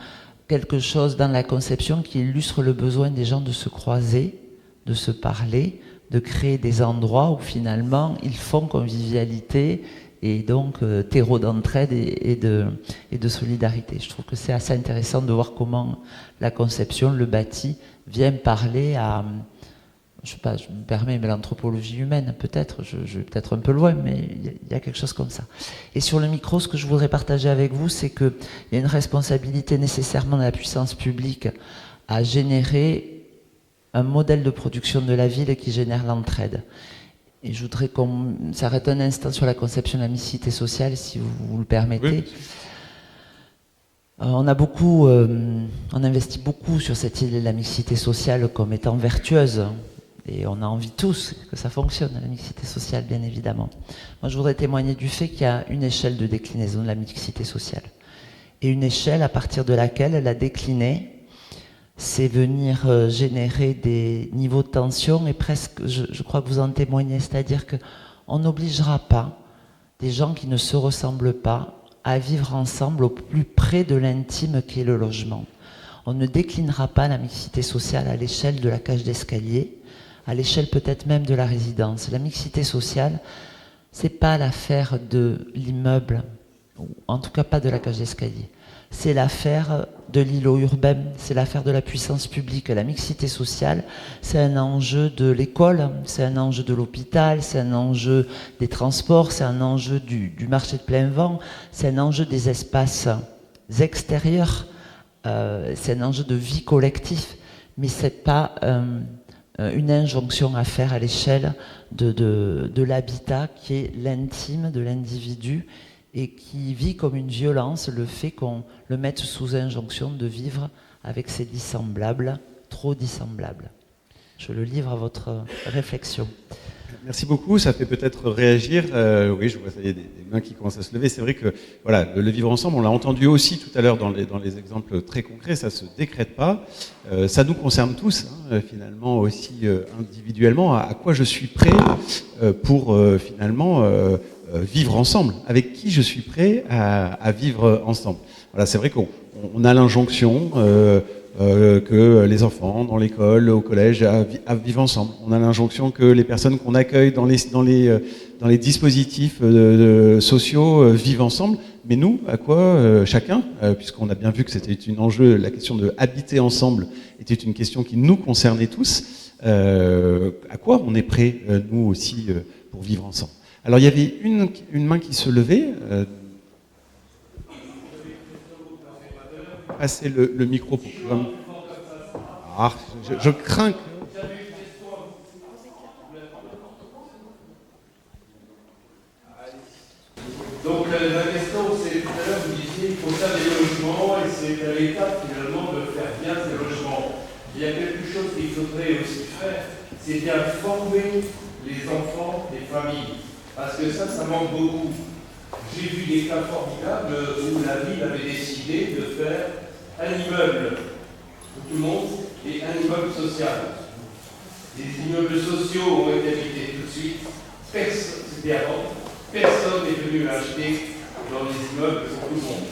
quelque chose dans la conception qui illustre le besoin des gens de se croiser, de se parler, de créer des endroits où finalement ils font convivialité et donc terreau d'entraide et de solidarité. Je trouve que c'est assez intéressant de voir comment la conception, le bâti, vient parler à... Je sais pas, je me permets, mais l'anthropologie humaine, peut-être, je vais peut-être un peu loin, mais il y a quelque chose comme ça. Et sur le micro, ce que je voudrais partager avec vous, c'est qu'il y a une responsabilité nécessairement de la puissance publique à générer un modèle de production de la ville qui génère l'entraide. Et je voudrais qu'on s'arrête un instant sur la conception de la mixité sociale, si vous le permettez. Oui. On investit beaucoup sur cette idée de la mixité sociale comme étant vertueuse. Et on a envie tous que ça fonctionne, la mixité sociale, bien évidemment. Moi, je voudrais témoigner du fait qu'il y a une échelle de déclinaison de la mixité sociale. Et une échelle à partir de laquelle la décliner, c'est venir générer des niveaux de tension, et presque, je crois que vous en témoignez, c'est-à-dire qu'on n'obligera pas des gens qui ne se ressemblent pas à vivre ensemble au plus près de l'intime qu'est le logement. On ne déclinera pas la mixité sociale à l'échelle de la cage d'escalier, à l'échelle peut-être même de la résidence. La mixité sociale, c'est pas l'affaire de l'immeuble, ou en tout cas pas de la cage d'escalier. C'est l'affaire de l'îlot urbain, c'est l'affaire de la puissance publique. La mixité sociale, c'est un enjeu de l'école, c'est un enjeu de l'hôpital, c'est un enjeu des transports, c'est un enjeu du marché de plein vent, c'est un enjeu des espaces extérieurs, c'est un enjeu de vie collective. mais ce n'est pas une injonction à faire à l'échelle de l'habitat qui est l'intime de l'individu et qui vit comme une violence le fait qu'on le mette sous injonction de vivre avec ses dissemblables, trop dissemblables. Je le livre à votre réflexion. Merci beaucoup, ça fait peut-être réagir. Oui, je vois, ça y est, des mains qui commencent à se lever. C'est vrai que voilà, le vivre ensemble, on l'a entendu aussi tout à l'heure dans les exemples très concrets, ça se décrète pas. Ça nous concerne tous, hein, finalement aussi individuellement. À quoi je suis prêt pour finalement vivre ensemble? Avec qui je suis prêt à vivre ensemble? Voilà, c'est vrai qu'on a l'injonction que les enfants dans l'école, au collège, vivent ensemble. On a l'injonction que les personnes qu'on accueille dans les dispositifs sociaux vivent ensemble. Mais nous, à quoi chacun, puisqu'on a bien vu que c'était un enjeu, la question de habiter ensemble était une question qui nous concernait tous, à quoi on est prêt, nous aussi, pour vivre ensemble? Alors il y avait une main qui se levait. Passer le micro pour que... je crains que... Donc la question, c'est tout à l'heure, vous disiez qu'il faut faire des logements et c'est à l'État finalement de faire bien ces logements. Il y a quelque chose qu'il faudrait aussi faire, c'est bien former les enfants des familles. Parce que ça manque beaucoup. J'ai vu des cas formidables où la ville avait décidé de faire un immeuble pour tout le monde et un immeuble social. Les immeubles sociaux ont été habités tout de suite. C'était avant. Personne n'est venu acheter dans les immeubles pour tout le monde.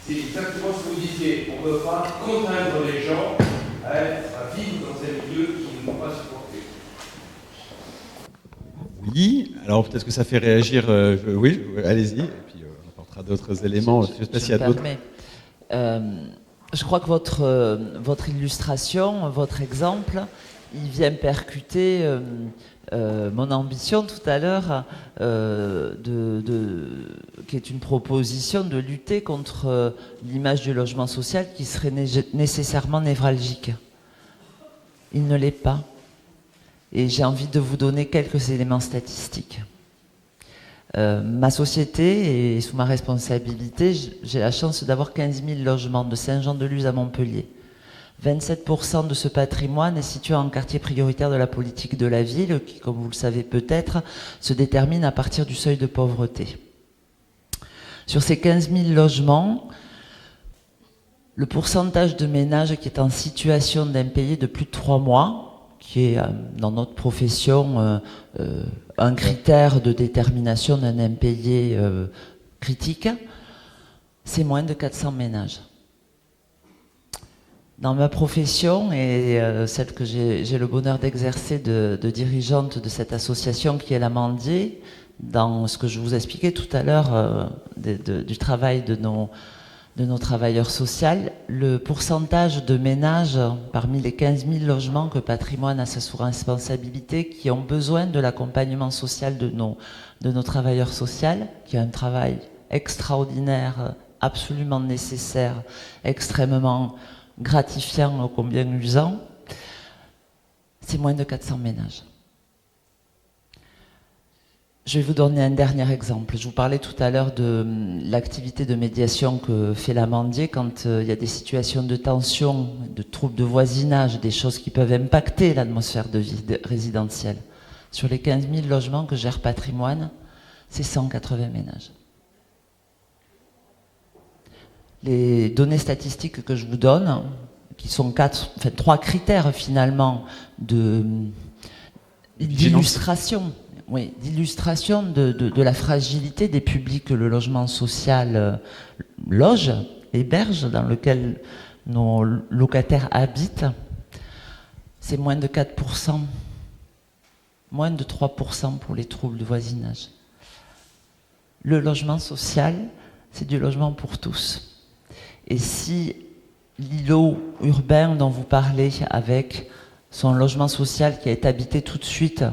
C'est exactement ce que vous disiez. On ne peut pas contraindre les gens à vivre dans un milieu qu'ils n'ont pas supporté. Oui, alors peut-être que ça fait réagir. Oui, allez-y, et puis on apportera d'autres éléments. Je sais pas s'il y a d'autres. Je crois que votre illustration, votre exemple, il vient percuter mon ambition tout à l'heure, qui est une proposition de lutter contre l'image du logement social qui serait nécessairement névralgique. Il ne l'est pas. Et j'ai envie de vous donner quelques éléments statistiques. Ma société est sous ma responsabilité. J'ai la chance d'avoir 15 000 logements de Saint-Jean-de-Luz à Montpellier. 27% de ce patrimoine est situé en quartier prioritaire de la politique de la ville, qui, comme vous le savez peut-être, se détermine à partir du seuil de pauvreté. Sur ces 15 000 logements, le pourcentage de ménages qui est en situation d'impayé de plus de 3 mois, qui est dans notre profession un critère de détermination d'un impayé critique, c'est moins de 400 ménages. Dans ma profession, et celle que j'ai le bonheur d'exercer de dirigeante de cette association qui est l'Amandier, dans ce que je vous expliquais tout à l'heure du travail de nos travailleurs sociaux, le pourcentage de ménages parmi les 15 000 logements que Patrimoine a sous responsabilité qui ont besoin de l'accompagnement social de nos travailleurs sociaux, qui ont un travail extraordinaire, absolument nécessaire, extrêmement gratifiant, ô combien usant, c'est moins de 400 ménages. Je vais vous donner un dernier exemple. Je vous parlais tout à l'heure de l'activité de médiation que fait l'Amandier quand il y a des situations de tension, de troubles de voisinage, des choses qui peuvent impacter l'atmosphère de vie résidentielle. Sur les 15 000 logements que gère Patrimoine, c'est 180 ménages. Les données statistiques que je vous donne, qui sont 3 critères finalement d'illustration. Oui, d'illustration de la fragilité des publics que le logement social loge, héberge, dans lequel nos locataires habitent, c'est moins de 4%, moins de 3% pour les troubles de voisinage. Le logement social, c'est du logement pour tous. Et si l'îlot urbain dont vous parlez, avec son logement social qui est habité tout de suite,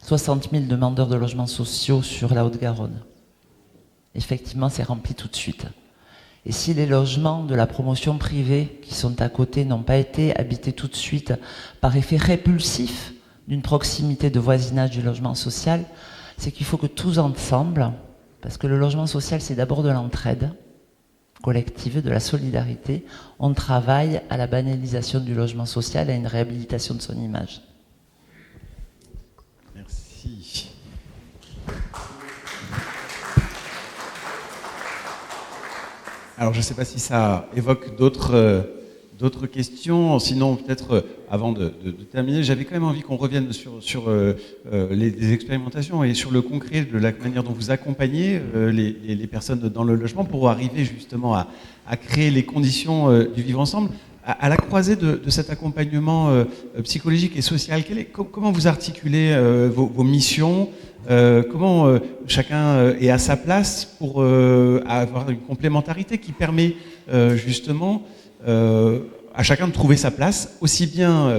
60 000 demandeurs de logements sociaux sur la Haute-Garonne. Effectivement, c'est rempli tout de suite. Et si les logements de la promotion privée qui sont à côté n'ont pas été habités tout de suite par effet répulsif d'une proximité de voisinage du logement social, c'est qu'il faut que tous ensemble, parce que le logement social c'est d'abord de l'entraide collective, de la solidarité, on travaille à la banalisation du logement social, à une réhabilitation de son image. Merci. Alors, je ne sais pas si ça évoque d'autres questions. Sinon, peut-être, avant de terminer, j'avais quand même envie qu'on revienne sur les expérimentations et sur le concret de la manière dont vous accompagnez les personnes dans le logement pour arriver justement à créer les conditions du vivre ensemble. À la croisée de cet accompagnement psychologique et social, comment vous articulez vos missions, comment chacun est à sa place pour avoir une complémentarité qui permet justement à chacun de trouver sa place, aussi bien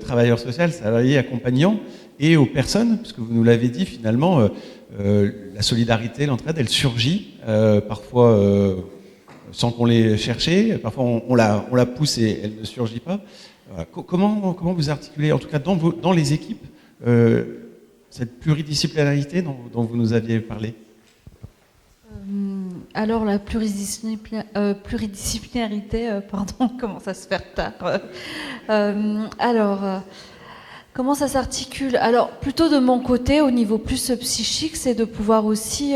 travailleur social, salarié, accompagnant, et aux personnes, parce que vous nous l'avez dit, finalement, la solidarité, l'entraide, elle surgit parfois sans qu'on l'ait cherché, parfois on la pousse et elle ne surgit pas. Comment vous articulez, en tout cas dans les équipes, cette pluridisciplinarité dont vous nous aviez parlé? Alors la pluridisciplinarité, pardon, commence à se faire tard. Comment ça s'articule? Alors, plutôt de mon côté, au niveau plus psychique, c'est de pouvoir aussi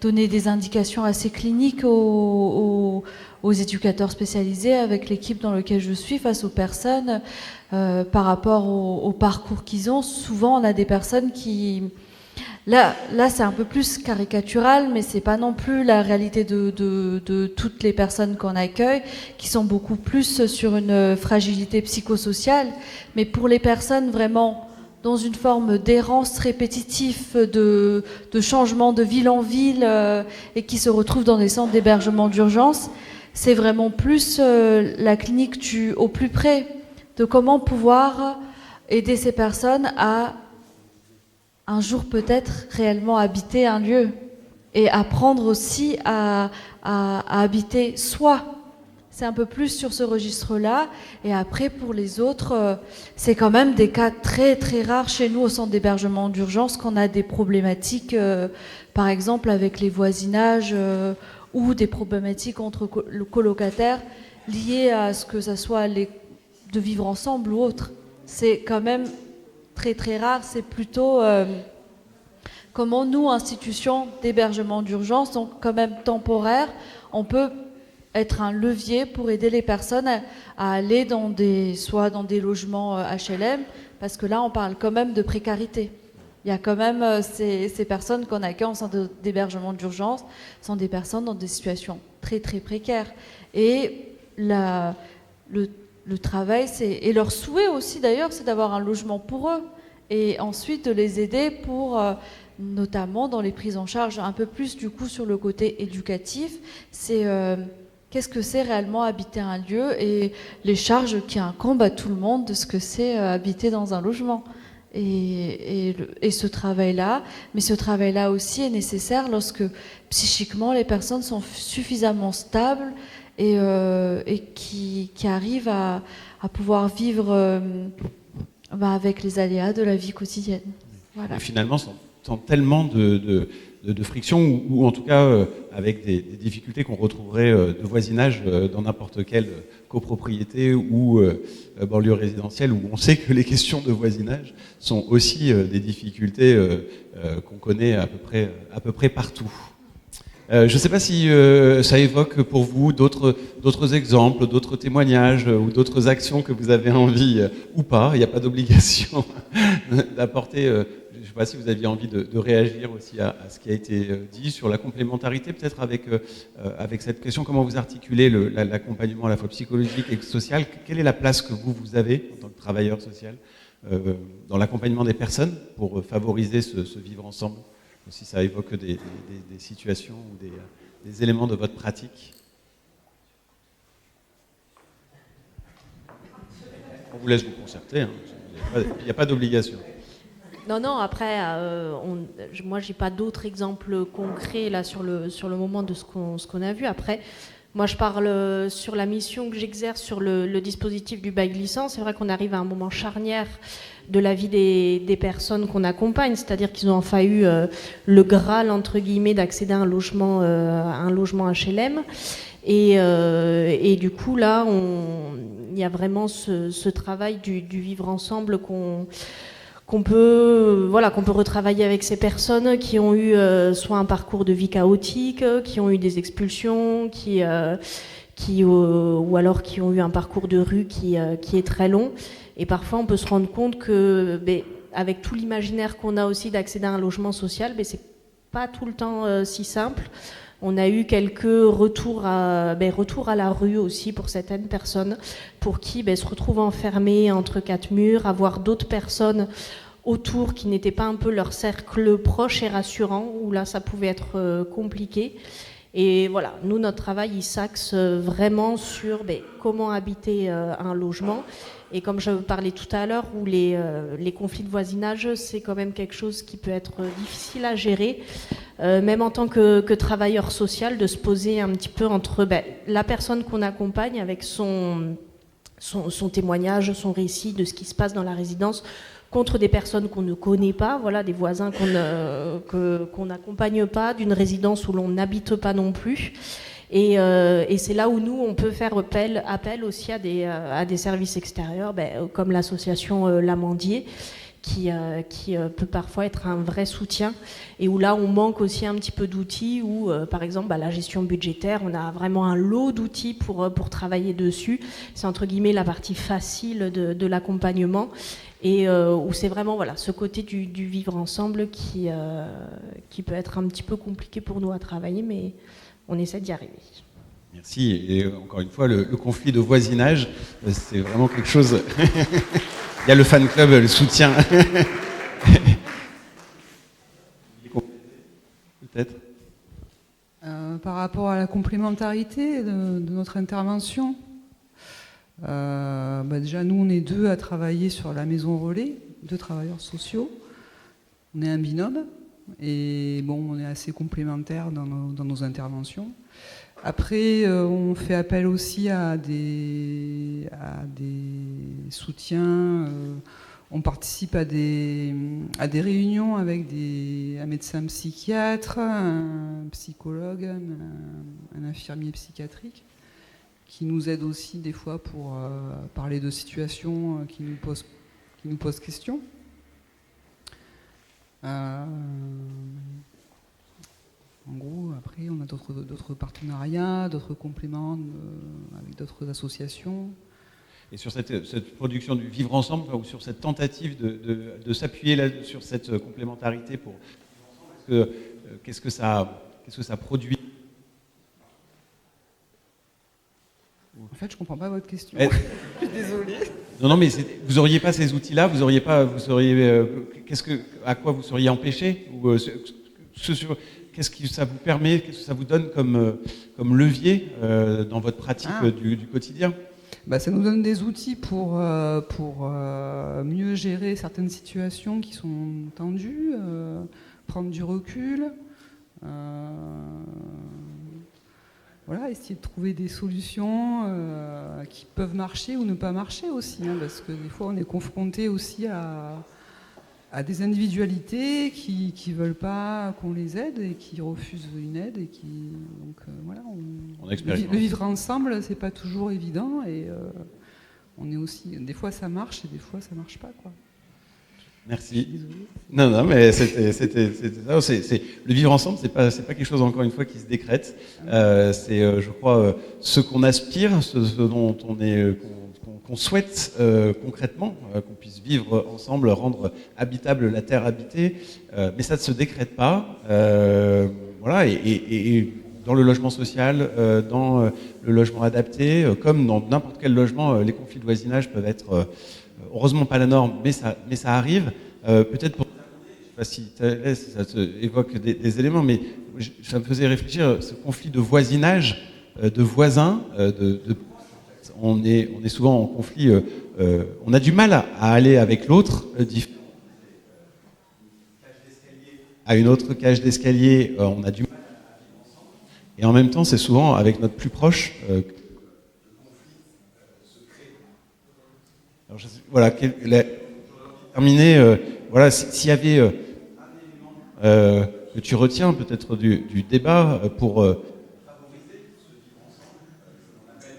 donner des indications assez cliniques aux éducateurs spécialisés avec l'équipe dans laquelle je suis, face aux personnes, par rapport au parcours qu'ils ont. Souvent, on a des personnes qui... Là, c'est un peu plus caricatural, mais c'est pas non plus la réalité de toutes les personnes qu'on accueille, qui sont beaucoup plus sur une fragilité psychosociale. Mais pour les personnes vraiment dans une forme d'errance répétitive, de changement de ville en ville, et qui se retrouvent dans des centres d'hébergement d'urgence, c'est vraiment plus la clinique au plus près de comment pouvoir aider ces personnes à un jour peut-être réellement habiter un lieu et apprendre aussi à habiter soi. C'est un peu plus sur ce registre-là. Et après, pour les autres, c'est quand même des cas très très rares chez nous au centre d'hébergement d'urgence qu'on a des problématiques, par exemple avec les voisinages ou des problématiques entre le colocataire liées à ce que ça soit de vivre ensemble ou autre. C'est quand même très très rare, c'est plutôt comment nous, institutions d'hébergement d'urgence, donc quand même temporaire, on peut être un levier pour aider les personnes à aller soit dans des logements HLM, parce que là on parle quand même de précarité. Il y a quand même ces personnes qu'on accueille en centre d'hébergement d'urgence sont des personnes dans des situations très très précaires. Et le travail, et leur souhait aussi d'ailleurs, c'est d'avoir un logement pour eux. Et ensuite de les aider pour, notamment dans les prises en charge, un peu plus du coup sur le côté éducatif, c'est qu'est-ce que c'est réellement habiter un lieu et les charges qui incombent à tout le monde de ce que c'est habiter dans un logement. Et ce travail-là, mais ce travail-là aussi est nécessaire lorsque psychiquement les personnes sont suffisamment stables et qui arrivent à pouvoir vivre avec les aléas de la vie quotidienne. Voilà. Et finalement, sans tellement de friction, ou en tout cas avec des difficultés qu'on retrouverait de voisinage dans n'importe quelle copropriété ou banlieue résidentielle, où on sait que les questions de voisinage sont aussi des difficultés qu'on connaît à peu près partout. Je ne sais pas si ça évoque pour vous d'autres exemples, d'autres témoignages ou d'autres actions que vous avez envie, ou pas, il n'y a pas d'obligation d'apporter. Je ne sais pas si vous aviez envie de réagir aussi à ce qui a été dit sur la complémentarité, peut-être avec cette question, comment vous articulez l'accompagnement à la fois psychologique et social. Quelle est la place que vous avez en tant que travailleur social dans l'accompagnement des personnes pour favoriser ce vivre ensemble? Si ça évoque des situations ou des éléments de votre pratique. On vous laisse vous concerter, hein. Il n'y a pas d'obligation. Non, après, moi, j'ai pas d'autres exemples concrets là sur le moment de ce qu'on a vu. Après, moi, je parle sur la mission que j'exerce sur le dispositif du bail glissant. C'est vrai qu'on arrive à un moment charnière de la vie des personnes qu'on accompagne, c'est-à-dire qu'ils ont enfin eu le Graal, entre guillemets, d'accéder à un logement HLM. Et du coup, là, il y a vraiment ce travail du vivre ensemble qu'on peut retravailler avec ces personnes qui ont eu soit un parcours de vie chaotique, qui ont eu des expulsions, ou alors qui ont eu un parcours de rue qui est très long. Et parfois, on peut se rendre compte que, avec tout l'imaginaire qu'on a aussi d'accéder à un logement social, c'est pas tout le temps si simple. On a eu quelques retours à la rue aussi pour certaines personnes, pour qui se retrouvent enfermées entre quatre murs, avoir d'autres personnes autour qui n'étaient pas un peu leur cercle proche et rassurant, où là ça pouvait être compliqué. Et voilà, nous, notre travail, il s'axe vraiment sur comment habiter un logement. Et comme je parlais tout à l'heure, où les conflits de voisinage, c'est quand même quelque chose qui peut être difficile à gérer, même en tant que travailleur social, de se poser un petit peu entre la personne qu'on accompagne avec son témoignage, son récit de ce qui se passe dans la résidence, contre des personnes qu'on ne connaît pas, voilà, des voisins qu'on n'accompagne pas, d'une résidence où l'on n'habite pas non plus. Et c'est là où nous, on peut faire appel aussi à des services extérieurs, comme l'association L'Amandier, qui peut parfois être un vrai soutien, et où là, on manque aussi un petit peu d'outils, où, par exemple, la gestion budgétaire, on a vraiment un lot d'outils pour travailler dessus. C'est entre guillemets la partie facile de l'accompagnement, et où c'est vraiment ce côté du vivre ensemble qui peut être un petit peu compliqué pour nous à travailler, mais on essaie d'y arriver. Merci. Et encore une fois, le conflit de voisinage, c'est vraiment quelque chose... Il y a le fan club, le soutien. Peut-être. Par rapport à la complémentarité de notre intervention, déjà nous on est deux à travailler sur la maison relais, deux travailleurs sociaux. On est un binôme et on est assez complémentaires dans nos interventions. Après, on fait appel aussi à des soutiens. On participe à des réunions avec un médecin psychiatre, un psychologue, un infirmier psychiatrique, qui nous aident aussi des fois pour parler de situations qui nous posent question. En gros, après, on a d'autres partenariats, d'autres compléments avec d'autres associations. Et sur cette production du vivre ensemble, ou sur cette tentative de s'appuyer sur cette complémentarité pour qu'est-ce que ça produit? En fait, je comprends pas votre question. Je suis désolée. Non, mais vous auriez pas ces outils-là, à quoi vous seriez empêché, ou qu'est-ce que ça vous permet, qu'est-ce que ça vous donne comme levier dans votre pratique du quotidien? Ça nous donne des outils pour mieux gérer certaines situations qui sont tendues, prendre du recul, essayer de trouver des solutions qui peuvent marcher ou ne pas marcher aussi, parce que des fois on est confronté aussi à des individualités qui veulent pas qu'on les aide et qui refusent une aide et le vivre ensemble, c'est pas toujours évident, et on est aussi, des fois ça marche et des fois ça marche pas, quoi. Merci. Non, mais c'était ça. Le vivre ensemble, c'est pas quelque chose, encore une fois, qui se décrète. C'est, je crois, ce qu'on aspire, ce dont qu'on souhaite concrètement, qu'on puisse vivre ensemble, rendre habitable la terre habitée, mais ça ne se décrète pas. Et dans le logement social, dans le logement adapté, comme dans n'importe quel logement, les conflits de voisinage peuvent être heureusement pas la norme, mais ça arrive. Peut-être pour... Je sais pas si ça te évoque des éléments, mais ça me faisait réfléchir, ce conflit de voisinage, de voisins, on est souvent en conflit, on a du mal à aller avec l'autre, à une autre cage d'escalier, on a du mal. Et en même temps, c'est souvent avec notre plus proche que le conflit se crée. Alors, voilà, terminer. Voilà, s'il y avait un élément que tu retiens peut-être du débat pour favoriser ce vivre ensemble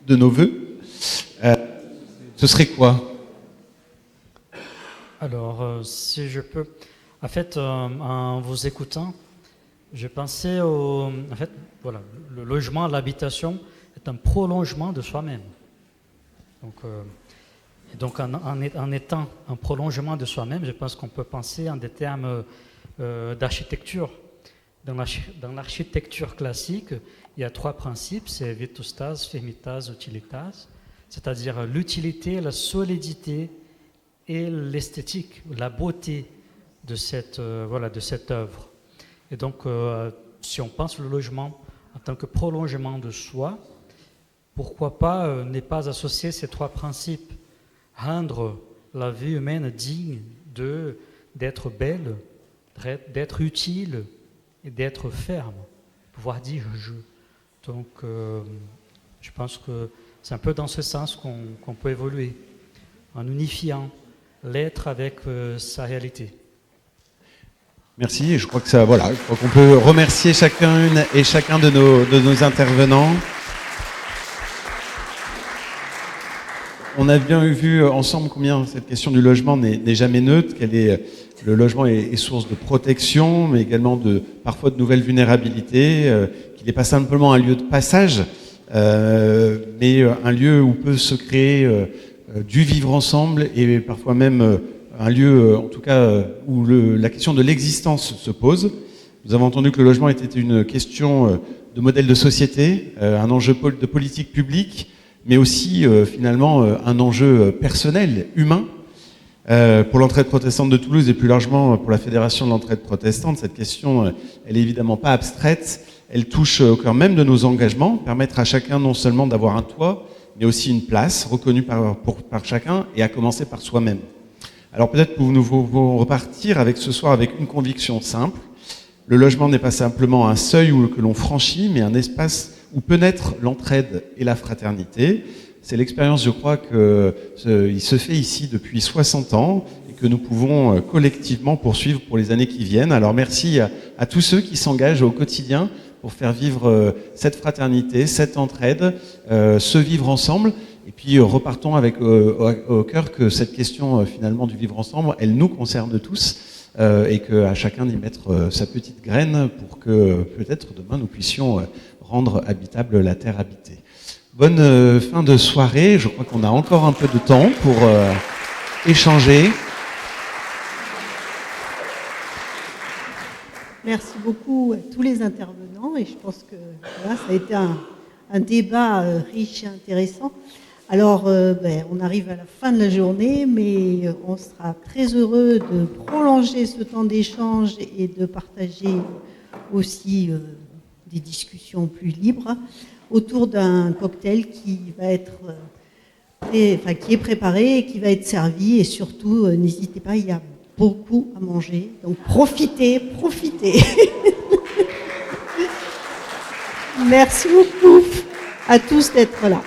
de nos voeux, ce serait quoi? Alors, si je peux, en fait, en vous écoutant, je pensais en fait, voilà, le logement, l'habitation est un prolongement de soi-même. Donc en étant un prolongement de soi-même, je pense qu'on peut penser en des termes d'architecture. Dans l'architecture classique, il y a 3 principes, c'est vetustas, firmitas, utilitas, c'est-à-dire l'utilité, la solidité et l'esthétique, la beauté de cette œuvre. Et donc, si on pense le logement en tant que prolongement de soi, pourquoi pas ne pas associer ces 3 principes? Rendre la vie humaine digne d'être belle, d'être utile et d'être ferme, pouvoir dire je. Donc, je pense que c'est un peu dans ce sens qu'on peut évoluer, en unifiant l'être avec sa réalité. Merci, et je crois que ça, voilà, je crois qu'on peut remercier chacune et chacun de nos intervenants. On a bien vu ensemble combien cette question du logement n'est jamais neutre, le logement est source de protection, mais également parfois de nouvelles vulnérabilités, qu'il n'est pas simplement un lieu de passage, mais un lieu où peut se créer du vivre ensemble et parfois même un lieu, en tout cas, où la question de l'existence se pose. Nous avons entendu que le logement était une question de modèle de société, un enjeu de politique publique, mais aussi finalement un enjeu personnel, humain. Pour l'entraide protestante de Toulouse et plus largement pour la Fédération de l'entraide protestante, cette question, elle est évidemment pas abstraite, elle touche au cœur même de nos engagements, permettre à chacun non seulement d'avoir un toit, mais aussi une place reconnue par chacun et à commencer par soi-même. Alors peut-être pouvons-nous repartir ce soir avec une conviction simple. Le logement n'est pas simplement un seuil que l'on franchit, mais un espace où peut naître l'entraide et la fraternité. C'est l'expérience, je crois, qu'il se fait ici depuis 60 ans et que nous pouvons collectivement poursuivre pour les années qui viennent. Alors merci à tous ceux qui s'engagent au quotidien pour faire vivre cette fraternité, cette entraide, ce vivre ensemble. Et puis repartons avec au cœur que cette question finalement du vivre ensemble, elle nous concerne tous et qu'à chacun d'y mettre sa petite graine pour que peut-être demain nous puissions rendre habitable la terre habitée. Bonne fin de soirée, je crois qu'on a encore un peu de temps pour échanger. Merci beaucoup à tous les intervenants et je pense que voilà, ça a été un débat riche et intéressant. Alors, on arrive à la fin de la journée, mais on sera très heureux de prolonger ce temps d'échange et de partager aussi des discussions plus libres autour d'un cocktail qui va être qui est préparé et qui va être servi. Et surtout, n'hésitez pas, il y a beaucoup à manger. Donc, profitez. Merci beaucoup à tous d'être là.